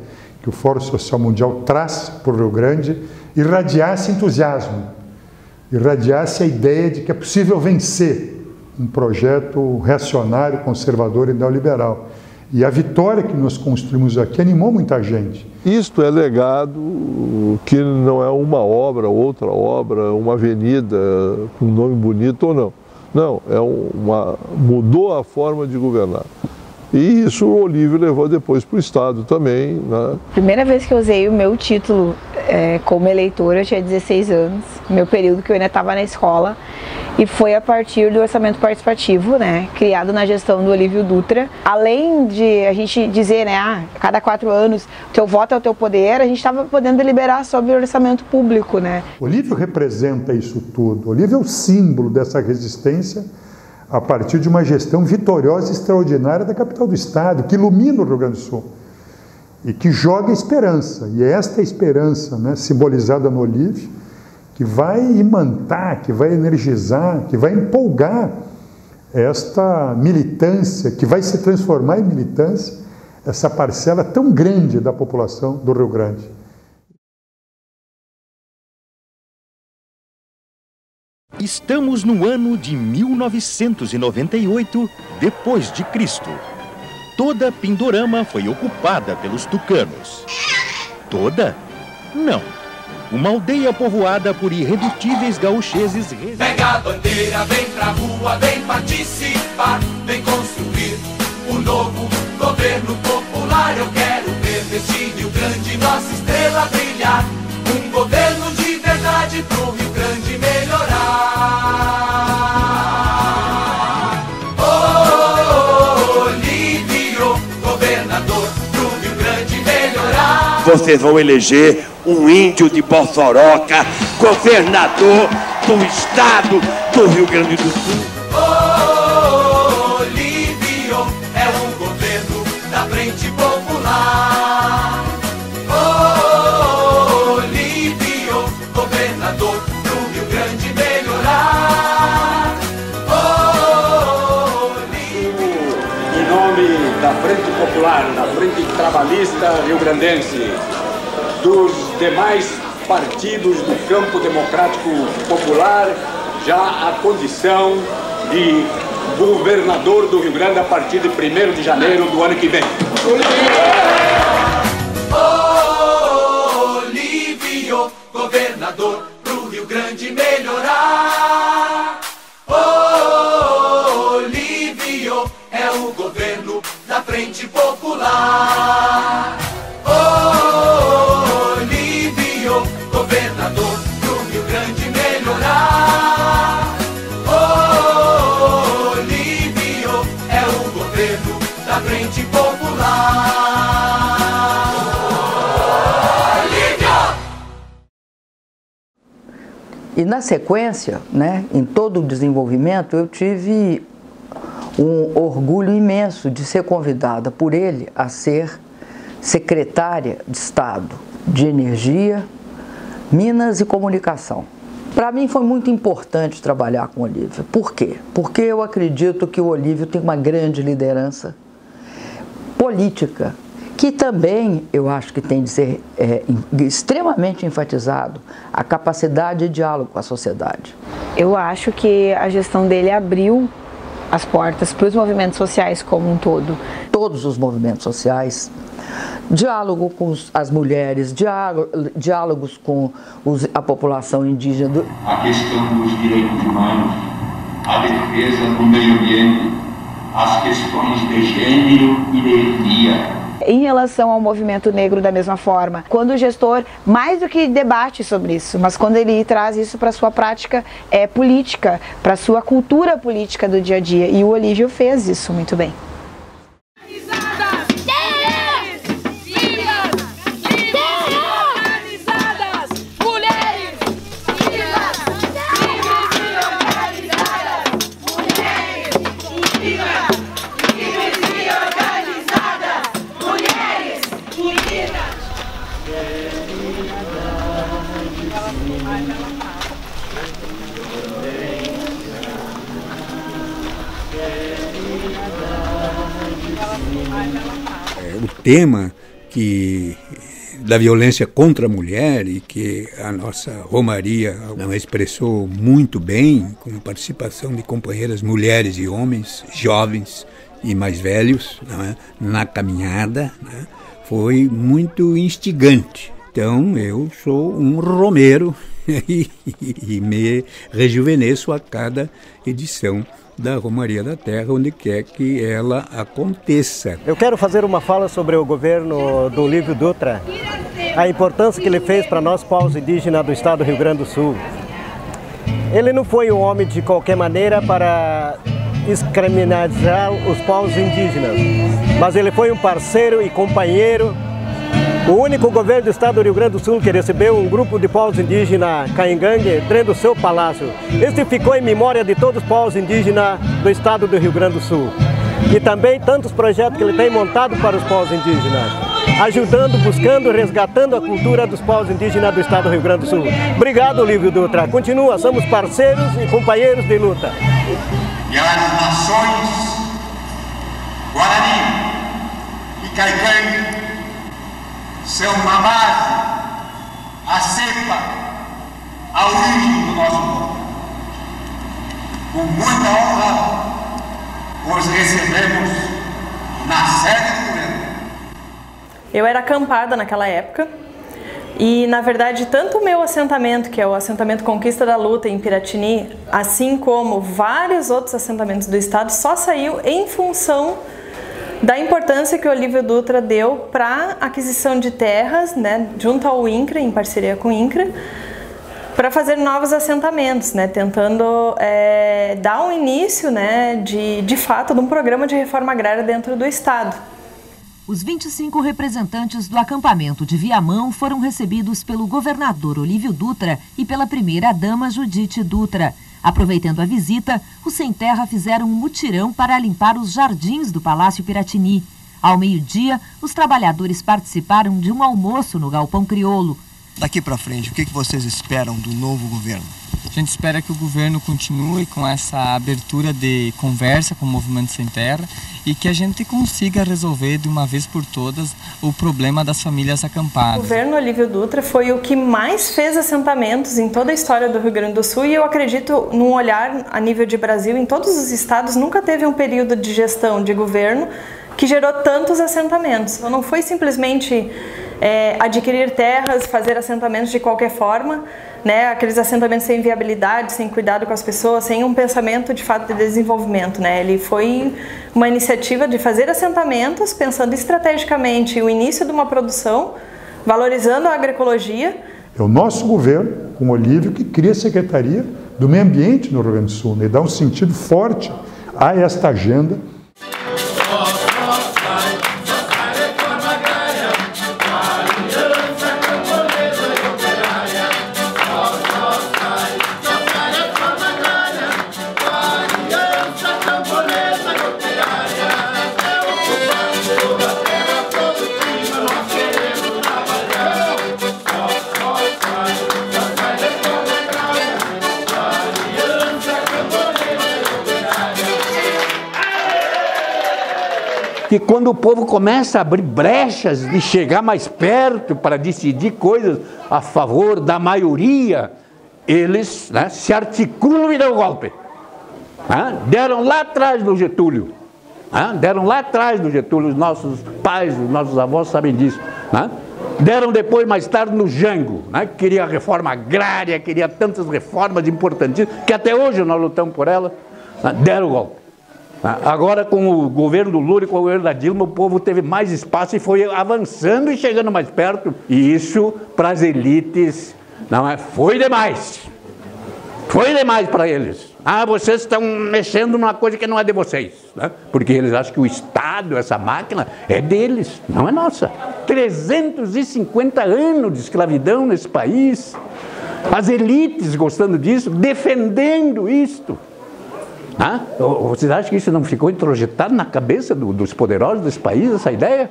que o Fórum Social Mundial traz para o Rio Grande irradiasse entusiasmo, irradiasse a ideia de que é possível vencer um projeto reacionário, conservador e neoliberal. E a vitória que nós construímos aqui animou muita gente. Isto é legado que não é uma obra, outra obra, uma avenida com um nome bonito ou não. Não, mudou a forma de governar. E isso o Olívio levou depois para o Estado também. Né? Primeira vez que eu usei o meu título como eleitora, eu tinha 16 anos, meu período que eu ainda estava na escola. e foi a partir do orçamento participativo, né, criado na gestão do Olívio Dutra. Além de a gente dizer, né, a cada 4 anos, teu voto é o teu poder, a gente estava podendo deliberar sobre o orçamento público, né. Olívio representa isso tudo. Olívio é o símbolo dessa resistência a partir de uma gestão vitoriosa e extraordinária da capital do estado, que ilumina o Rio Grande do Sul e que joga esperança. E é esta esperança, né, simbolizada no Olívio, que vai imantar, que vai energizar, que vai empolgar esta militância, que vai se transformar em militância, essa parcela tão grande da população do Rio Grande. Estamos no ano de 1998, depois de Cristo. Toda Pindorama foi ocupada pelos tucanos. Toda? Não. Uma aldeia povoada por irredutíveis gaucheses. Pega a bandeira, vem pra rua, vem participar, vem construir um novo governo popular. Eu quero ver neste Rio Grande nossa estrela brilhar. Um governo de verdade pro Rio Grande melhorar. Olívio, governador pro Rio Grande melhorar. Vocês vão eleger um índio de Bossoroca, governador do estado do Rio Grande do Sul. Olívio é um governo da Frente Popular. Olívio, governador do Rio Grande melhorar. Em nome da Frente Popular, da Frente Trabalhista Rio-Grandense, dos demais partidos do campo democrático popular, já a condição de governador do Rio Grande a partir de 1º de janeiro do ano que vem. Olívio, governador pro Rio Grande melhorar. Olívio é o governo da Frente Popular. Olívio, governador pro Rio Grande melhorar. Olívio é o governo da Frente Popular. Olívio! E na sequência, né, em todo o desenvolvimento, eu tive um orgulho imenso de ser convidada por ele a ser secretária de Estado de Energia, Minas e Comunicação. Para mim foi muito importante trabalhar com o Olívio. Por quê? Porque eu acredito que o Olívio tem uma grande liderança política, que também eu acho que tem de ser extremamente enfatizado a capacidade de diálogo com a sociedade. Eu acho que a gestão dele abriu as portas para os movimentos sociais como um todo. Todos os movimentos sociais, diálogo com as mulheres, diálogos com a população indígena. A questão dos direitos humanos, a defesa do meio ambiente, as questões de gênero e de etnia. Em relação ao movimento negro, da mesma forma, quando o gestor, mais do que debate sobre isso, mas quando ele traz isso para a sua prática política, para a sua cultura política do dia a dia, e o Olívio fez isso muito bem. O tema da violência contra a mulher, e que a nossa Romaria não expressou muito bem, com participação de companheiras mulheres e homens, jovens e mais velhos, né, na caminhada, né, foi muito instigante. Então eu sou um romeiro e me rejuvenesço a cada edição da Romaria da Terra, onde quer que ela aconteça. Eu quero fazer uma fala sobre o governo do Olívio Dutra, a importância que ele fez para nós, povos indígenas do estado do Rio Grande do Sul. Ele não foi um homem de qualquer maneira para descriminalizar os povos indígenas, mas ele foi um parceiro e companheiro. O único governo do estado do Rio Grande do Sul que recebeu um grupo de povos indígenas caingangue dentro do seu palácio. Este ficou em memória de todos os povos indígenas do estado do Rio Grande do Sul. E também tantos projetos que ele tem montado para os povos indígenas, ajudando, buscando, resgatando a cultura dos povos indígenas do estado do Rio Grande do Sul. Obrigado, Olívio Dutra. Continua, somos parceiros e companheiros de luta. E as nações Guarani e Caicangue são a base, a cepa, a origem do nosso povo. Com muita honra, os recebemos na sede do governo. Eu era acampada naquela época e, na verdade, tanto o meu assentamento, que é o assentamento Conquista da Luta em Piratini, assim como vários outros assentamentos do estado, só saiu em função da importância que o Olívio Dutra deu para a aquisição de terras, né, junto ao INCRA, em parceria com o INCRA, para fazer novos assentamentos, né, tentando dar um início, né, de fato, de um programa de reforma agrária dentro do estado. Os 25 representantes do acampamento de Viamão foram recebidos pelo governador Olívio Dutra e pela primeira-dama Judite Dutra. Aproveitando a visita, os sem terra fizeram um mutirão para limpar os jardins do Palácio Piratini. Ao meio-dia, os trabalhadores participaram de um almoço no Galpão Crioulo. Daqui para frente, o que vocês esperam do novo governo? A gente espera que o governo continue com essa abertura de conversa com o Movimento Sem Terra e que a gente consiga resolver de uma vez por todas o problema das famílias acampadas. O governo Olívio Dutra foi o que mais fez assentamentos em toda a história do Rio Grande do Sul e eu acredito, num olhar a nível de Brasil, em todos os estados, nunca teve um período de gestão de governo que gerou tantos assentamentos. Então, não foi simplesmente adquirir terras, fazer assentamentos de qualquer forma, né? Aqueles assentamentos sem viabilidade, sem cuidado com as pessoas, sem um pensamento de fato de desenvolvimento, né? Ele foi uma iniciativa de fazer assentamentos pensando estrategicamente o início de uma produção, valorizando a agroecologia. É o nosso governo, com o Olívio, que cria a Secretaria do Meio Ambiente no Rio Grande do Sul, né? E dá um sentido forte a esta agenda. Que quando o povo começa a abrir brechas e chegar mais perto para decidir coisas a favor da maioria, eles, né, se articulam e dão o golpe. Deram lá atrás do Getúlio. Deram lá atrás do Getúlio, os nossos pais, os nossos avós sabem disso. Deram depois, mais tarde, no Jango, que queria a reforma agrária, queria tantas reformas importantíssimas, que até hoje nós lutamos por elas, deram o golpe. Agora, com o governo do Lula e com o governo da Dilma, o povo teve mais espaço e foi avançando e chegando mais perto. E isso, para as elites, foi demais. Foi demais para eles. Vocês estão mexendo numa coisa que não é de vocês. Porque eles acham que o Estado, essa máquina, é deles, não é nossa. 350 anos de escravidão nesse país. As elites gostando disso, defendendo isto. Vocês acham que isso não ficou introjetado na cabeça dos poderosos desse país, essa ideia?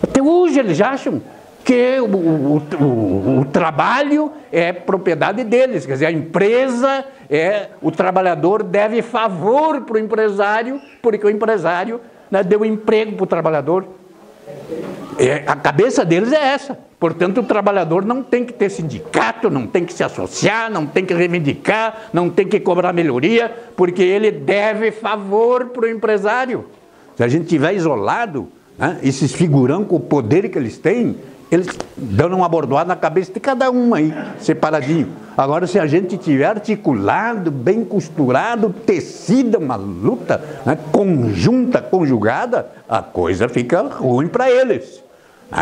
Até hoje eles acham que o trabalho é propriedade deles, quer dizer, a empresa o trabalhador deve favor para o empresário, porque o empresário deu emprego para o trabalhador. A cabeça deles é essa. Portanto, o trabalhador não tem que ter sindicato, não tem que se associar, não tem que reivindicar, não tem que cobrar melhoria, porque ele deve favor para o empresário. Se a gente estiver isolado, esses figurão com o poder que eles têm, eles dão uma bordoada na cabeça de cada um aí, separadinho. Agora, se a gente tiver articulado, bem costurado, tecida, uma luta conjunta, conjugada, a coisa fica ruim para eles.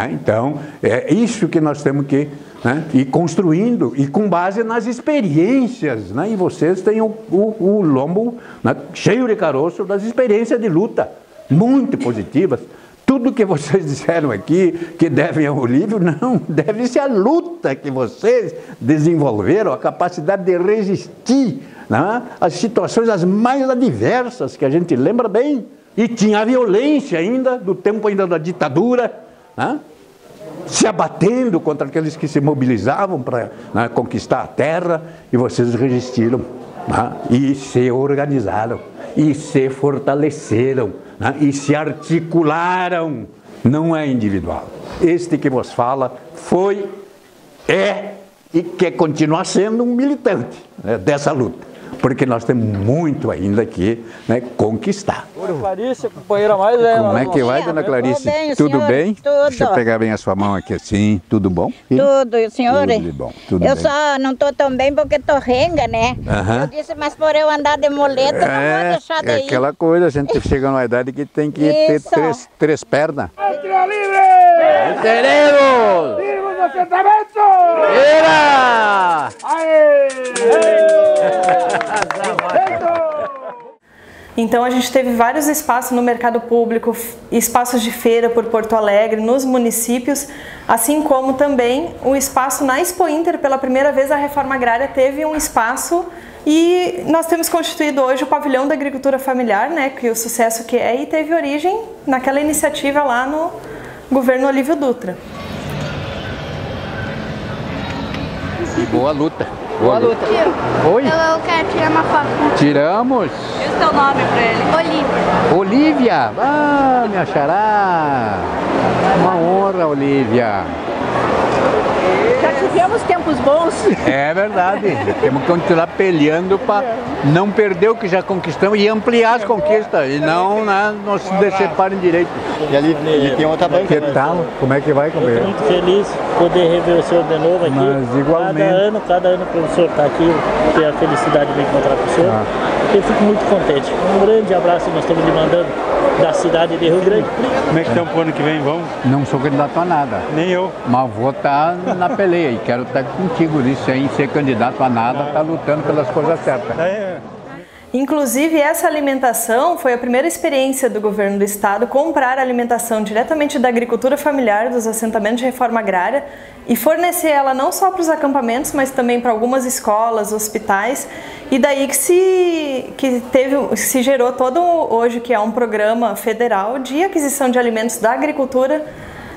Então, é isso que nós temos que né? E construindo, e com base nas experiências, né? E vocês têm o lombo, né, cheio de caroço das experiências de luta, muito positivas. Tudo que vocês disseram aqui, que devem ao Olívio, não, deve-se à luta que vocês desenvolveram, a capacidade de resistir, né, às situações as mais adversas, que a gente lembra bem. E tinha a violência ainda, do tempo ainda da ditadura, né, se abatendo contra aqueles que se mobilizavam para, né, conquistar a terra, e vocês resistiram, né, e se organizaram, e se fortaleceram, né, e se articularam. Não é individual. Este que vos fala foi, é e quer continuar sendo um militante, né, dessa luta, porque nós temos muito ainda que, né, conquistar. Clarice, companheira mais velha. Como é que vai, dona Clarice? Tudo bem? Tudo. Deixa eu pegar bem a sua mão aqui assim. Tudo bom? Tudo, e o senhor? Tudo de bom, tudo eu bem. só não estou tão bem porque estou renga, né? Eu disse, mas por eu andar de muleta, não vou deixar de É ir. aquela coisa, a gente chega numa idade que tem que ter três pernas. Teremos! Vivos no assentamento! Era! Então a gente teve vários espaços no mercado público, espaços de feira por Porto Alegre, nos municípios, assim como também o espaço na Expo Inter. Pela primeira vez a reforma agrária teve um espaço e nós temos constituído hoje o Pavilhão da Agricultura Familiar, né, que o sucesso que é, e teve origem naquela iniciativa lá no governo Olívio Dutra. E boa luta. Boa luta. Oi? Eu quero tirar uma foto. Tiramos. Diz o teu nome pra ele. Olívia. Olívia! Ah, minha xará! Uma honra, Olívia. Já tivemos tempos bons. É verdade. Temos que continuar peleando para não perder o que já conquistamos e ampliar as conquistas e não, né, não se decepar em direito. E ali tem outra banca. Que tal? Como é que vai, companheiro? Muito feliz poder rever o senhor de novo aqui. Mas igualmente. Cada ano que o senhor está aqui, ter a felicidade de encontrar com o senhor. Eu fico muito contente. Um grande abraço, nós estamos lhe mandando da cidade de Rio Grande. Como é que estão pro ano que vem, vamos? Não sou candidato a nada. Nem eu. Mas vou estar na peleia e quero estar contigo nisso aí, ser candidato a nada, estar lutando pelas coisas certas. Inclusive, essa alimentação foi a primeira experiência do governo do estado comprar alimentação diretamente da agricultura familiar, dos assentamentos de reforma agrária, e fornecer ela não só para os acampamentos, mas também para algumas escolas, hospitais, e daí que se gerou todo hoje, que é um programa federal de aquisição de alimentos da agricultura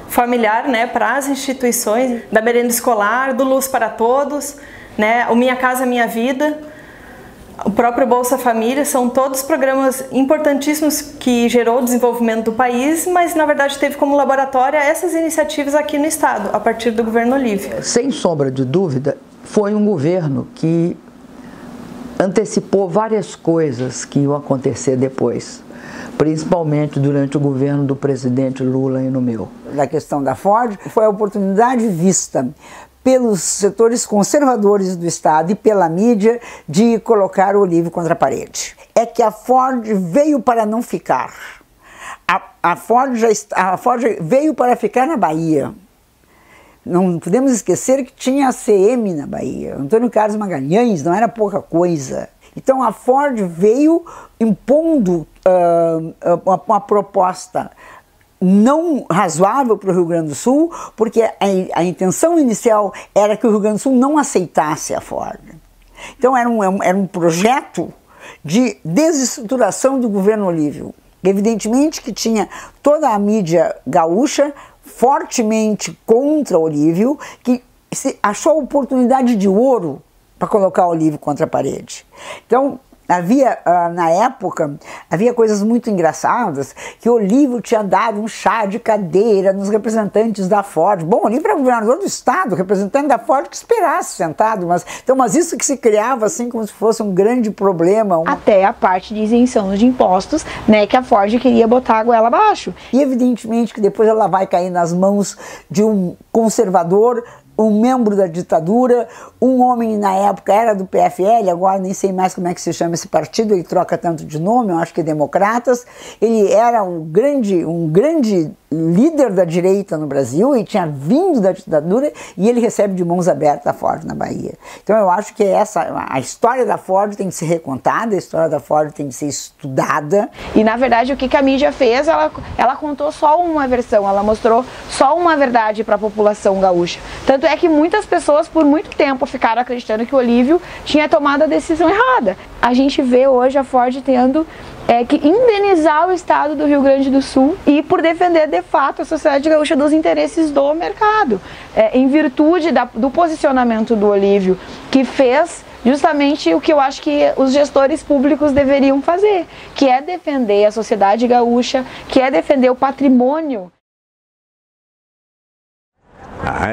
familiar, né, para as instituições, da merenda escolar, do Luz para Todos, né, o Minha Casa Minha Vida, o próprio Bolsa Família, são todos programas importantíssimos que gerou o desenvolvimento do país, mas na verdade teve como laboratório essas iniciativas aqui no estado, a partir do governo Olívio. Sem sombra de dúvida, foi um governo que antecipou várias coisas que iam acontecer depois, principalmente durante o governo do presidente Lula e no meu. Da questão da Ford, foi a oportunidade vista pelos setores conservadores do Estado e pela mídia de colocar o Olívio contra a parede. É que a Ford veio para não ficar. A Ford veio para ficar na Bahia. Não podemos esquecer que tinha a CM na Bahia. Antônio Carlos Magalhães não era pouca coisa. Então a Ford veio impondo uma proposta não razoável para o Rio Grande do Sul, porque a intenção inicial era que o Rio Grande do Sul não aceitasse a Ford. Então era um projeto de desestruturação do governo Olívio. Evidentemente que tinha toda a mídia gaúcha fortemente contra o Olívio, que achou a oportunidade de ouro para colocar o Olívio contra a parede. Então, na época, havia coisas muito engraçadas, que o Olívio tinha dado um chá de cadeira nos representantes da Ford. Bom, o Olívio era governador do estado, representante da Ford, que esperasse sentado, mas isso que se criava assim como se fosse um grande problema. Até a parte de isenção de impostos, né, que a Ford queria botar a goela abaixo. E evidentemente que depois ela vai cair nas mãos de um conservador um membro da ditadura, um homem na época era do PFL, agora nem sei mais como é que se chama esse partido, ele troca tanto de nome, eu acho que é Democratas. Ele era um grande líder da direita no Brasil e tinha vindo da ditadura, e ele recebe de mãos abertas a Ford na Bahia. Então eu acho que a história da Ford tem que ser recontada, a história da Ford tem que ser estudada. E na verdade o que a mídia fez, ela contou só uma versão, ela mostrou só uma verdade para a população gaúcha. Tanto é que muitas pessoas por muito tempo ficaram acreditando que o Olívio tinha tomado a decisão errada. A gente vê hoje a Ford tendo que indenizar o estado do Rio Grande do Sul e por defender de fato a sociedade gaúcha dos interesses do mercado, em virtude do posicionamento do Olívio, que fez justamente o que eu acho que os gestores públicos deveriam fazer, que é defender a sociedade gaúcha, que é defender o patrimônio.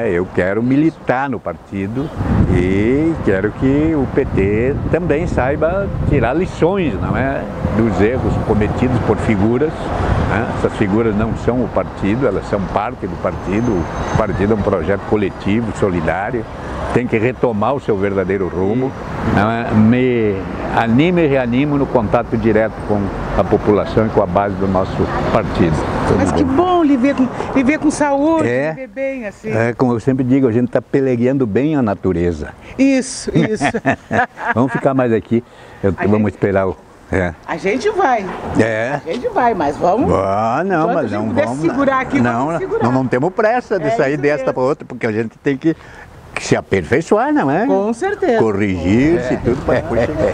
Eu quero militar no partido e quero que o PT também saiba tirar lições, não é, dos erros cometidos por figuras. Essas figuras não são o partido, elas são parte do partido. O partido é um projeto coletivo, solidário, tem que retomar o seu verdadeiro rumo. Me animo e reanimo no contato direto com a população e com a base do nosso partido. Mas que bom viver com saúde, viver bem assim. Como eu sempre digo, a gente está pelegueando bem a natureza. Isso. Vamos ficar mais aqui, vamos esperar o... A gente vai. A gente vai, mas vamos. Não, mas não vamos. Segurar aqui, não temos pressa de sair desta para outra, porque a gente tem que se aperfeiçoar, não é? Com certeza. Corrigir-se tudo para depois chegar.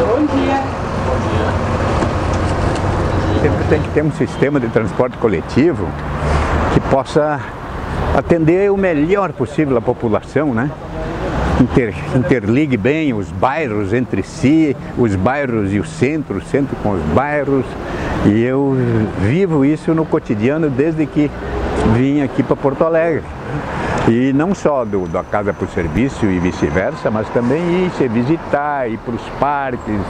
Bom dia. Sempre tem que ter um sistema de transporte coletivo que possa atender o melhor possível a população, né? Interligue bem os bairros entre si, os bairros e o centro com os bairros. E eu vivo isso no cotidiano desde que vim aqui para Porto Alegre. E não só da casa para o serviço e vice-versa, mas também ir se visitar, ir para os parques.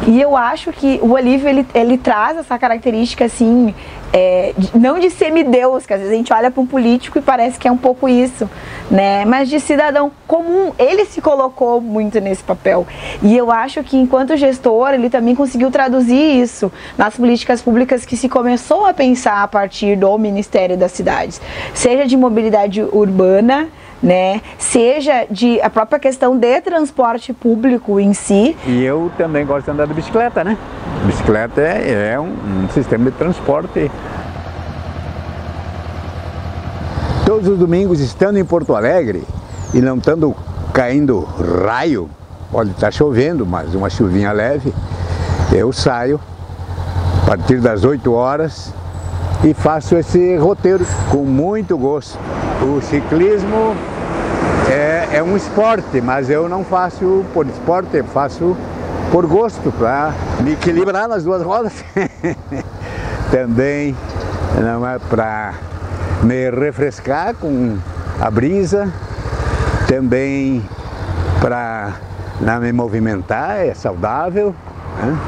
E eu acho que o Olívio ele traz essa característica assim, não de semideus, que às vezes a gente olha para um político e parece que é um pouco isso, né? Mas de cidadão comum. Ele se colocou muito nesse papel. E eu acho que enquanto gestor ele também conseguiu traduzir isso nas políticas públicas que se começou a pensar a partir do Ministério das Cidades, seja de mobilidade urbana, né, seja a própria questão de transporte público em si. E eu também gosto de andar de bicicleta, né? Bicicleta é um sistema de transporte. Todos os domingos, estando em Porto Alegre e não estando caindo raio, pode estar chovendo, mas uma chuvinha leve, eu saio a partir das 8 horas e faço esse roteiro com muito gosto. O ciclismo é um esporte, mas eu não faço por esporte, eu faço por gosto, para me equilibrar nas duas rodas. Também não é para me refrescar com a brisa, também para me movimentar, é saudável, né?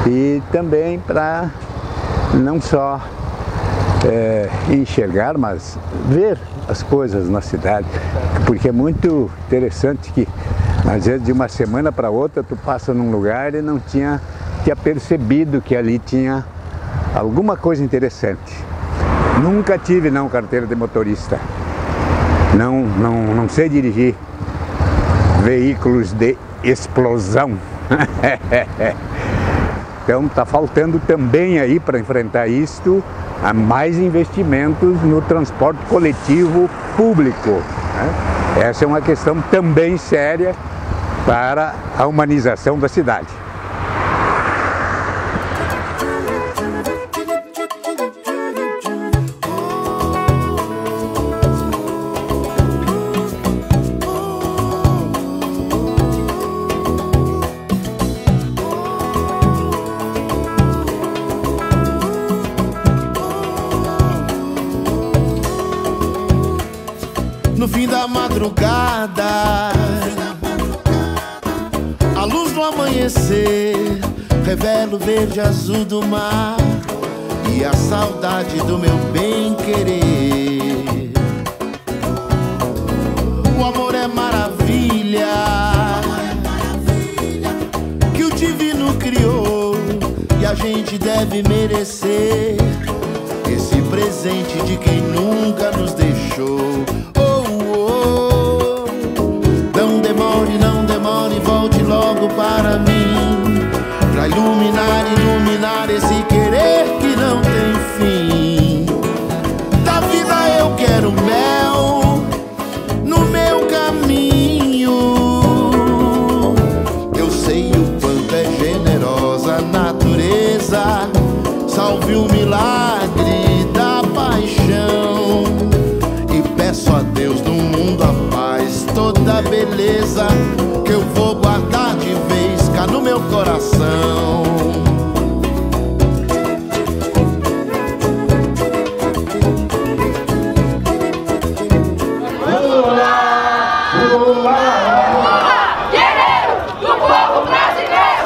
E também para não só enxergar, mas ver as coisas na cidade, porque é muito interessante que às vezes de uma semana para outra tu passa num lugar e não tinha percebido que ali tinha alguma coisa interessante. Nunca tive carteira de motorista, não sei dirigir veículos de explosão. Então está faltando também aí para enfrentar isto a mais investimentos no transporte coletivo público, né? Essa é uma questão também séria para a humanização da cidade. No fim da madrugada, a luz do amanhecer revela o verde azul do mar e a saudade do meu bem querer. deve merecer esse presente de quem nunca nos deixou. Oh, oh, não demore, volte logo para mim, pra iluminar esse querer que não tem fim. Da vida eu quero mel no meu caminho. Eu sei o quanto é generosa a natureza, salve o milagre da paixão. E peço a Deus no mundo a paz, toda a beleza que eu vou guardar de vez cá no meu coração. Guerreiro do povo brasileiro!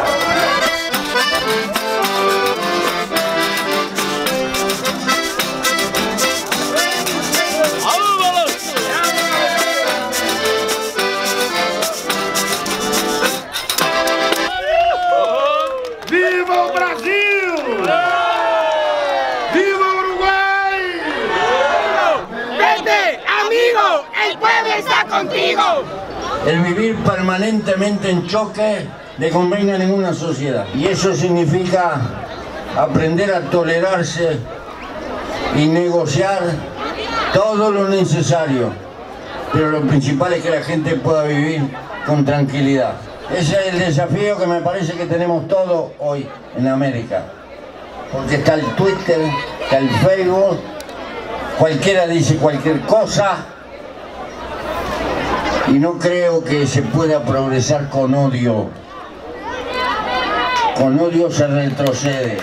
Viva o Brasil! Viva o Uruguay! Vete, amigo, el pueblo está contigo. El vivir permanentemente en choque le conviene a ninguna sociedad. Y eso significa aprender a tolerarse y negociar todo lo necesario. Pero lo principal es que la gente pueda vivir con tranquilidad. Ese es el desafío que me parece que tenemos todos hoy en América. Porque está el Twitter, está el Facebook, cualquiera dice cualquier cosa. Y no creo que se pueda progresar con odio. Con odio se retrocede.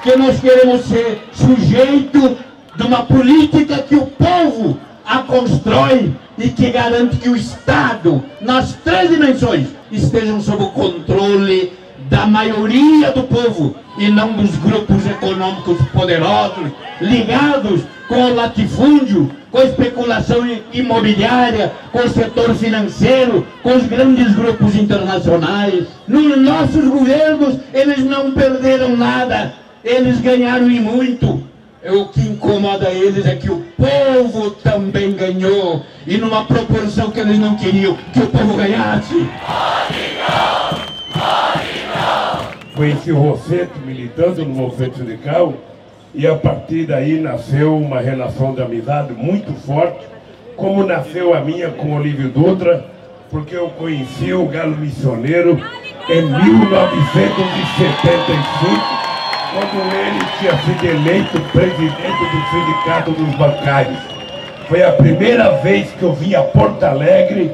Que nós queremos ser sujeito de uma política que o povo a constrói e que garante que o Estado, nas três dimensões, estejam sob o controle da maioria do povo e não dos grupos econômicos poderosos, ligados com o latifúndio, com a especulação imobiliária, com o setor financeiro, com os grandes grupos internacionais. Nos nossos governos, eles não perderam nada, eles ganharam e muito. O que incomoda eles é que o povo também ganhou, e numa proporção que eles não queriam que o povo ganhasse. Conheci o Rosseto militando no movimento sindical, e a partir daí nasceu uma relação de amizade muito forte, como nasceu a minha com Olívio Dutra, porque eu conheci o Galo Missioneiro em 1975, quando ele tinha sido eleito presidente do Sindicato dos Bancários. Foi a primeira vez que eu vim a Porto Alegre,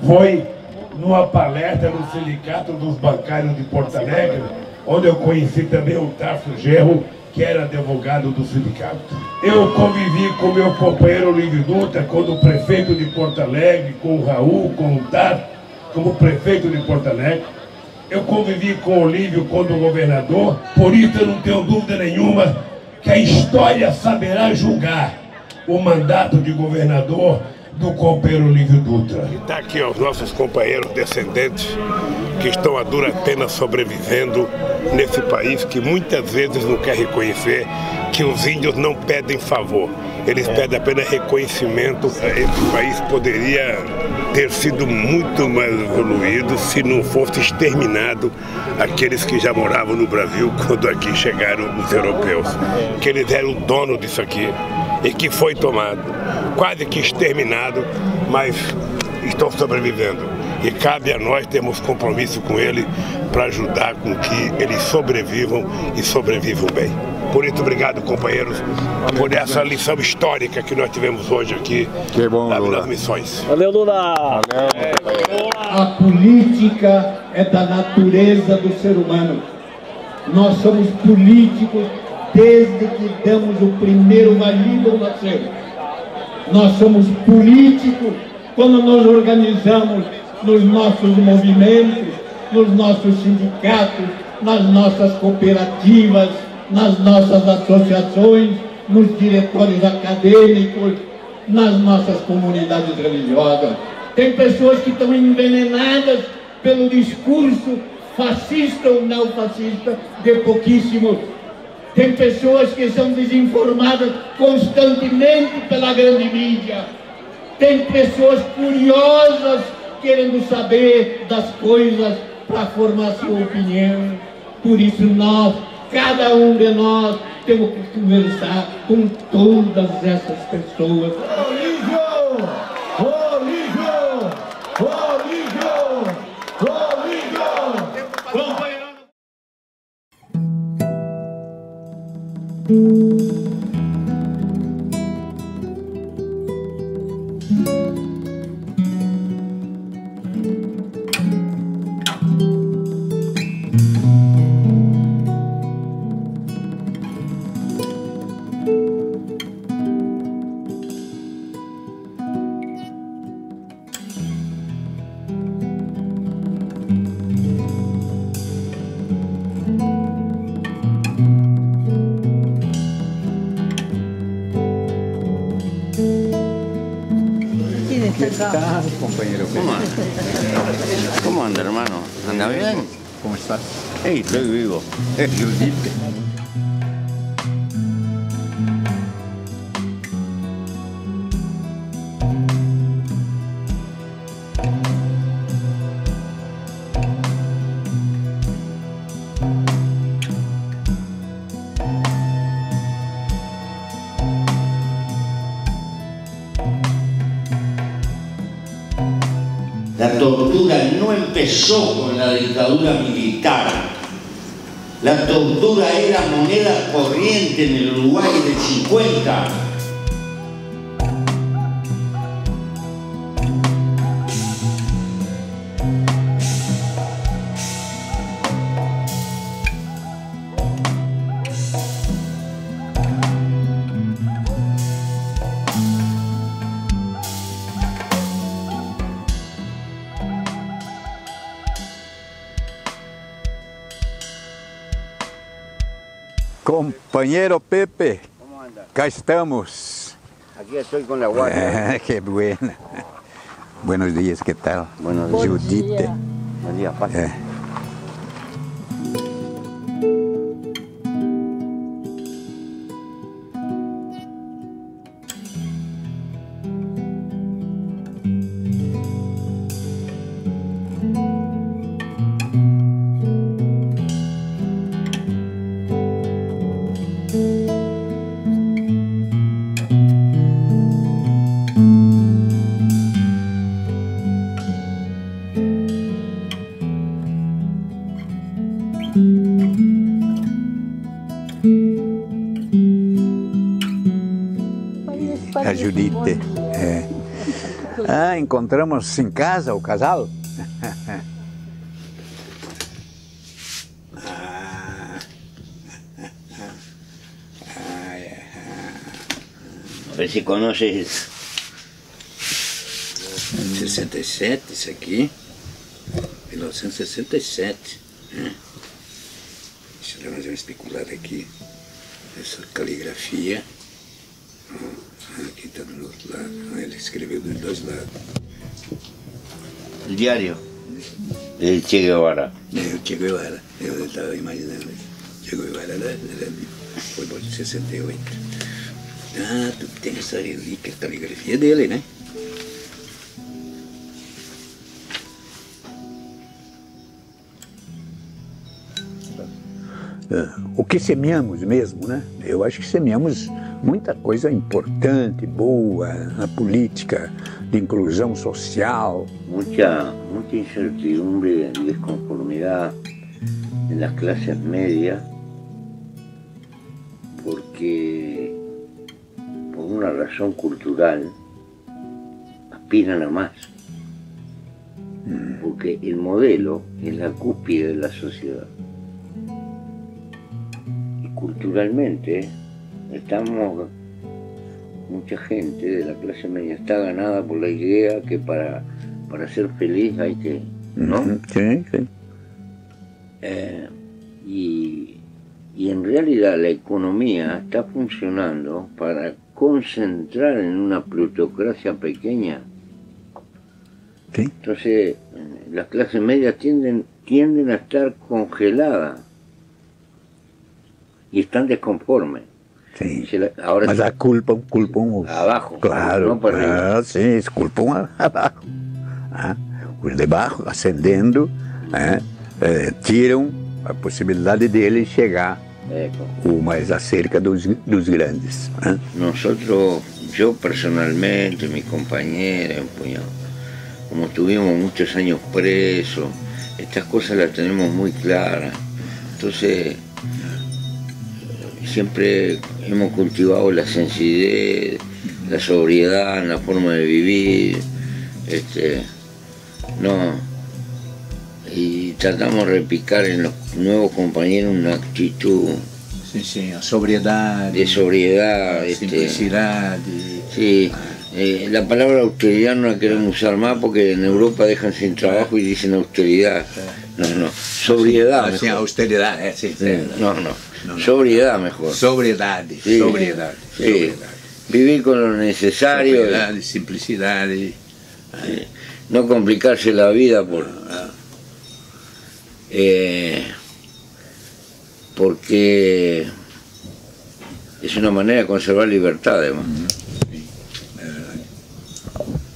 foi numa palestra no Sindicato dos Bancários de Porto Alegre, onde eu conheci também o Tarso Gerro, que era advogado do sindicato. Eu convivi com meu companheiro Olívio Dutra, quando prefeito de Porto Alegre, com o Raul, com o Tarso, como prefeito de Porto Alegre. Eu convivi com o Olívio quando governador, por isso eu não tenho dúvida nenhuma que a história saberá julgar o mandato de governador do companheiro Olívio Dutra. Está aqui os nossos companheiros descendentes que estão a dura pena sobrevivendo nesse país que muitas vezes não quer reconhecer que os índios não pedem favor, eles pedem apenas reconhecimento. Esse país poderia ter sido muito mais evoluído se não fosse exterminado aqueles que já moravam no Brasil quando aqui chegaram os europeus, que eles eram o dono disso aqui e que foi tomado, quase que exterminado, mas estão sobrevivendo. E cabe a nós termos compromisso com ele para ajudar com que eles sobrevivam e sobrevivam bem. Por isso, obrigado, companheiros, por essa lição histórica que nós tivemos hoje aqui na Vila das Missões. Valeu, Lula! A política é da natureza do ser humano. Nós somos políticos desde que damos o primeiro marido ao nascer. Nós somos políticos quando nos organizamos nos nossos movimentos, nos nossos sindicatos, nas nossas cooperativas, nas nossas associações, nos diretórios acadêmicos, nas nossas comunidades religiosas. Tem pessoas que estão envenenadas pelo discurso fascista ou não fascista, de pouquíssimos. Tem pessoas que são desinformadas constantemente pela grande mídia. Tem pessoas curiosas querendo saber das coisas para formar sua opinião. Por isso nós, cada um de nós, temos que conversar com todas essas pessoas. ¿Qué tal, compañero? ¿Cómo anda, hermano? ¿Anda bien? ¿Cómo estás? Hey, estoy vivo. Judite. La tortura no empezó con la dictadura militar. La tortura era moneda corriente en el Uruguay del 50. Compañero Pepe, acá estamos. Aquí estoy con la guardia. Qué buena. Buenos días, ¿qué tal? Buenos días. Judite. Buen día, pasa. A Judite. É. Ah, encontramos em casa o casal. A ver se conoces. 67, isso aqui. 1967. Deixa eu fazer uma especulada aqui. Essa caligrafia. Aqui está do outro lado. Ele escreveu dos dois lados. O diário de Che Guevara. O Che Guevara. Eu estava imaginando. Che Guevara foi por 68. Ah, tu tem essa relíquia, a caligrafia dele, né? O que semeamos mesmo, né? Eu acho que semeamos muita coisa importante, boa, na política de inclusão social. Mucha incertidumbre y desconformidad en las clases medias porque por una razón cultural aspiran a más. Porque el modelo es la cúspide de la sociedad. Y culturalmente estamos, mucha gente de la clase media está ganada por la idea que para ser feliz hay que, ¿no? Sí, sí. Y en realidad la economía está funcionando para concentrar en una plutocracia pequeña. Sí. Entonces las clases medias tienden tienden a estar congeladas y están desconformes. Sim. Mas a culpam abajo, claro, não para arriba. Sim, eles culpam abaixo. Os de baixo, ascendendo, tiram a possibilidade deles chegar mais acerca dos grandes. Nosotros, yo personalmente, mis compañeras, como estuvimos muchos años presos, estas cosas las tenemos muy claras. Entonces, siempre hemos cultivado la sencillez, la sobriedad en la forma de vivir, y tratamos de replicar en los nuevos compañeros una actitud de sobriedad, simplicidad. Sí, la palabra austeridad no la queremos usar más porque en Europa dejan sin trabajo y dicen austeridad. No, sobriedad mejor. Austeridad, No, sobriedad mejor. Sobriedad. Vivir con lo necesario. Sobriedad, simplicidad. No complicarse la vida porque es una manera de conservar libertad, además.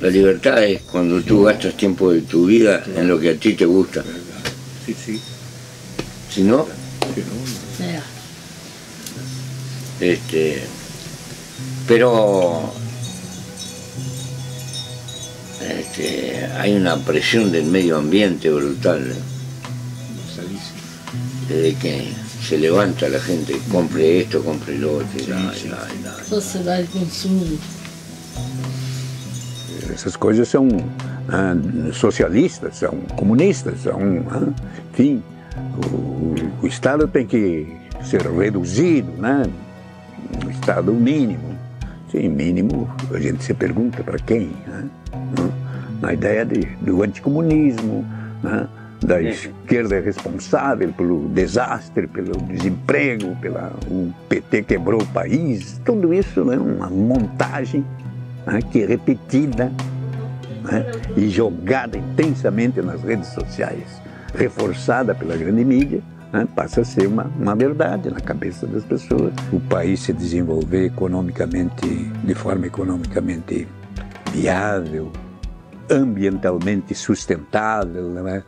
La libertad es cuando tú gastas tiempo de tu vida en lo que a ti te gusta. Si no, pero hay una presión del medio ambiente brutal, desde que se levanta la gente, compre esto, compre lo otro, Sociedade de consumo. Essas coisas são socialistas, são comunistas, são, enfim, o Estado tem que ser reduzido, né? O Estado mínimo. Sim, mínimo, a gente se pergunta para quem, né? Na ideia do anticomunismo, né? Da esquerda responsável pelo desastre, pelo desemprego, o PT quebrou o país, tudo isso é uma montagem que é repetida e jogada intensamente nas redes sociais, reforçada pela grande mídia, passa a ser uma verdade na cabeça das pessoas. O país se desenvolver economicamente, de forma economicamente viável, ambientalmente sustentável, né?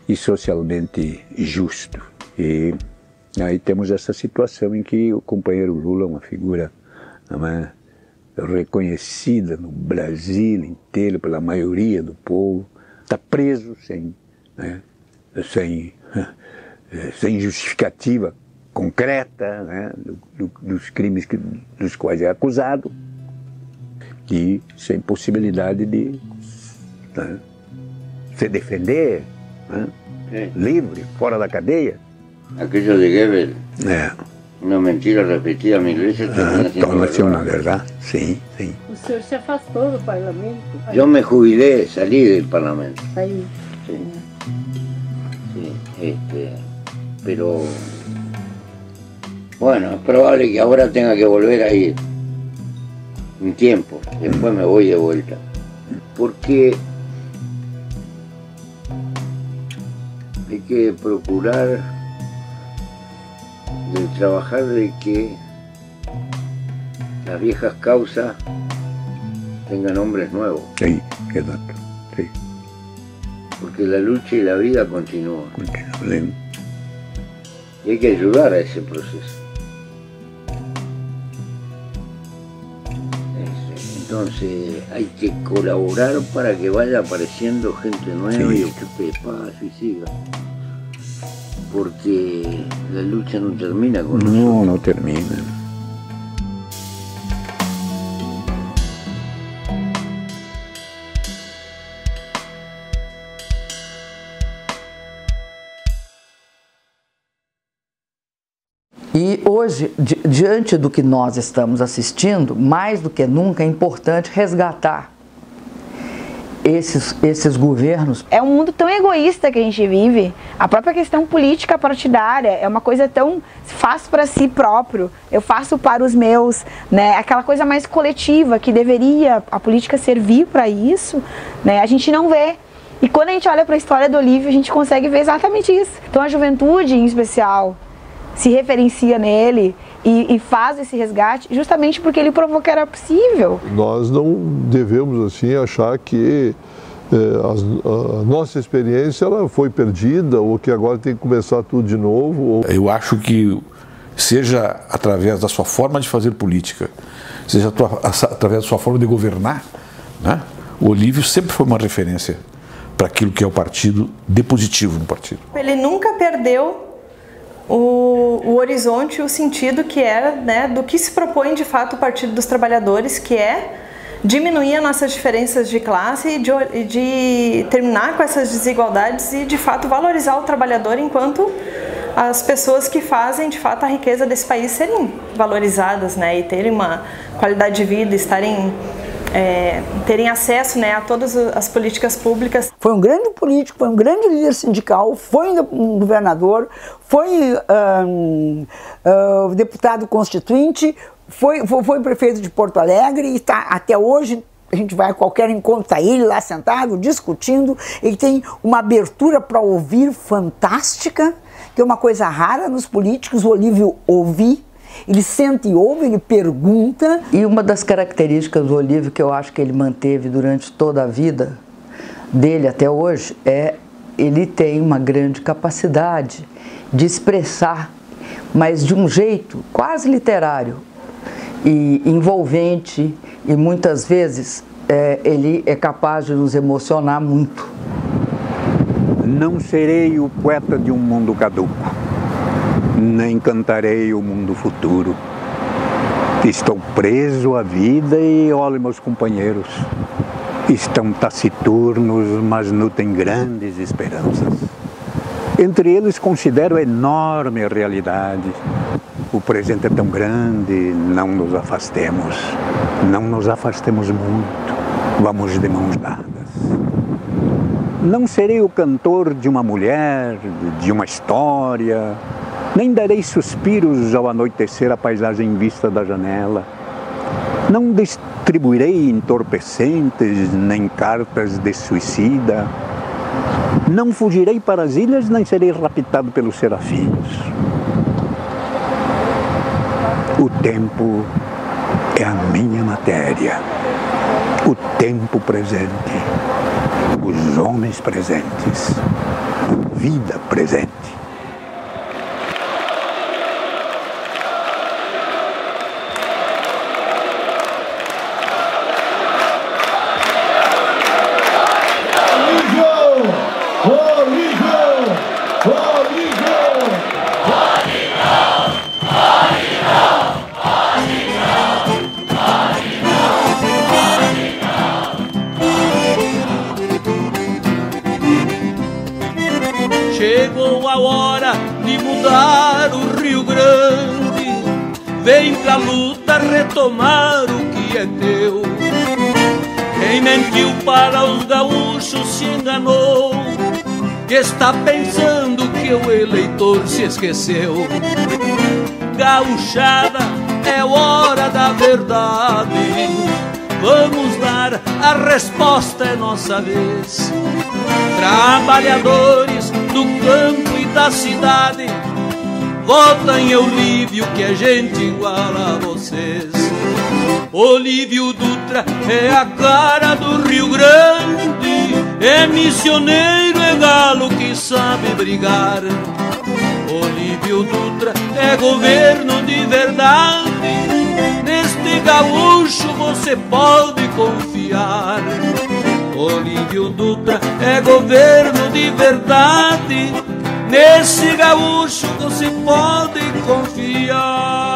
E socialmente justo. E aí temos essa situação em que o companheiro Lula é uma figura reconhecida no Brasil inteiro pela maioria do povo, está preso sem justificativa concreta, né, dos crimes dos quais é acusado, e sem possibilidade de se defender, livre, fora da cadeia. Aquello de Goebbels, una mentira repetida 1000 veces, torna-se uma verdade, sim. O senhor se afastou do parlamento? Yo me jubilé, salí del parlamento. Saiu. Pero bueno, es probable que ahora tenga que volver a ir un tiempo, después me voy de vuelta, porque hay que procurar trabajar de que las viejas causas tengan hombres nuevos. Sí, exacto. Sí. Porque la lucha y la vida continúan. Y hay que ayudar a ese proceso. Entonces hay que colaborar para que vaya apareciendo gente nueva y ocupe espacio y siga. Porque la lucha no termina con nosotros. No termina. E hoje, diante do que nós estamos assistindo, mais do que nunca é importante resgatar esses governos. É um mundo tão egoísta que a gente vive. A própria questão política partidária é uma coisa tão faço para si próprio, eu faço para os meus, né? Aquela coisa mais coletiva que deveria a política servir para isso, né? A gente não vê. E quando a gente olha para a história do Olívio, a gente consegue ver exatamente isso. Então a juventude, em especial, se referencia nele e faz esse resgate justamente porque ele provou que era possível. Nós não devemos assim achar que a nossa experiência ela foi perdida ou que agora tem que começar tudo de novo. Eu acho que seja através da sua forma de fazer política, seja através da sua forma de governar, né? O Olívio sempre foi uma referência para aquilo que é o partido, de positivo no partido. Ele nunca perdeu o horizonte, o sentido que era, né, do que se propõe de fato o Partido dos Trabalhadores, que é diminuir as nossas diferenças de classe e de terminar com essas desigualdades e de fato valorizar o trabalhador enquanto as pessoas que fazem de fato a riqueza desse país serem valorizadas, né, e terem uma qualidade de vida, terem acesso, né, a todas as políticas públicas. Foi um grande político, foi um grande líder sindical, foi um governador, foi deputado constituinte, foi prefeito de Porto Alegre e está até hoje. A gente vai a qualquer encontro, está ele lá sentado, discutindo. Ele tem uma abertura para ouvir fantástica, que é uma coisa rara nos políticos. O Olívio ouve. Ele sente e ouve, ele pergunta. E uma das características do Olívio que eu acho que ele manteve durante toda a vida dele até hoje é ele tem uma grande capacidade de expressar, mas de um jeito quase literário e envolvente, e muitas vezes ele é capaz de nos emocionar muito. Não serei o poeta de um mundo caduco, nem cantarei o mundo futuro. Estou preso à vida e olho meus companheiros. Estão taciturnos, mas nutrem grandes esperanças. Entre eles considero enorme a realidade. O presente é tão grande, não nos afastemos. Não nos afastemos muito, vamos de mãos dadas. Não serei o cantor de uma mulher, de uma história, nem darei suspiros ao anoitecer a paisagem vista da janela. Não distribuirei entorpecentes, nem cartas de suicida. Não fugirei para as ilhas, nem serei raptado pelos serafins. O tempo é a minha matéria. O tempo presente. Os homens presentes. A vida presente. Chegou a hora de mudar o Rio Grande. Vem pra luta retomar o que é teu. Quem mentiu para os gaúchos se enganou, que está pensando que o eleitor se esqueceu. Gauchada, é hora da verdade. Vamos dar a resposta, é nossa vez. Trabalhadores do campo e da cidade, votem em Olívio que a gente iguala a vocês. Olívio Dutra é a cara do Rio Grande, é missioneiro, é galo que sabe brigar. Olívio Dutra é governo de verdade, neste gaúcho você pode confiar. Olívio Dutra é governo de verdade, nesse gaúcho você pode confiar.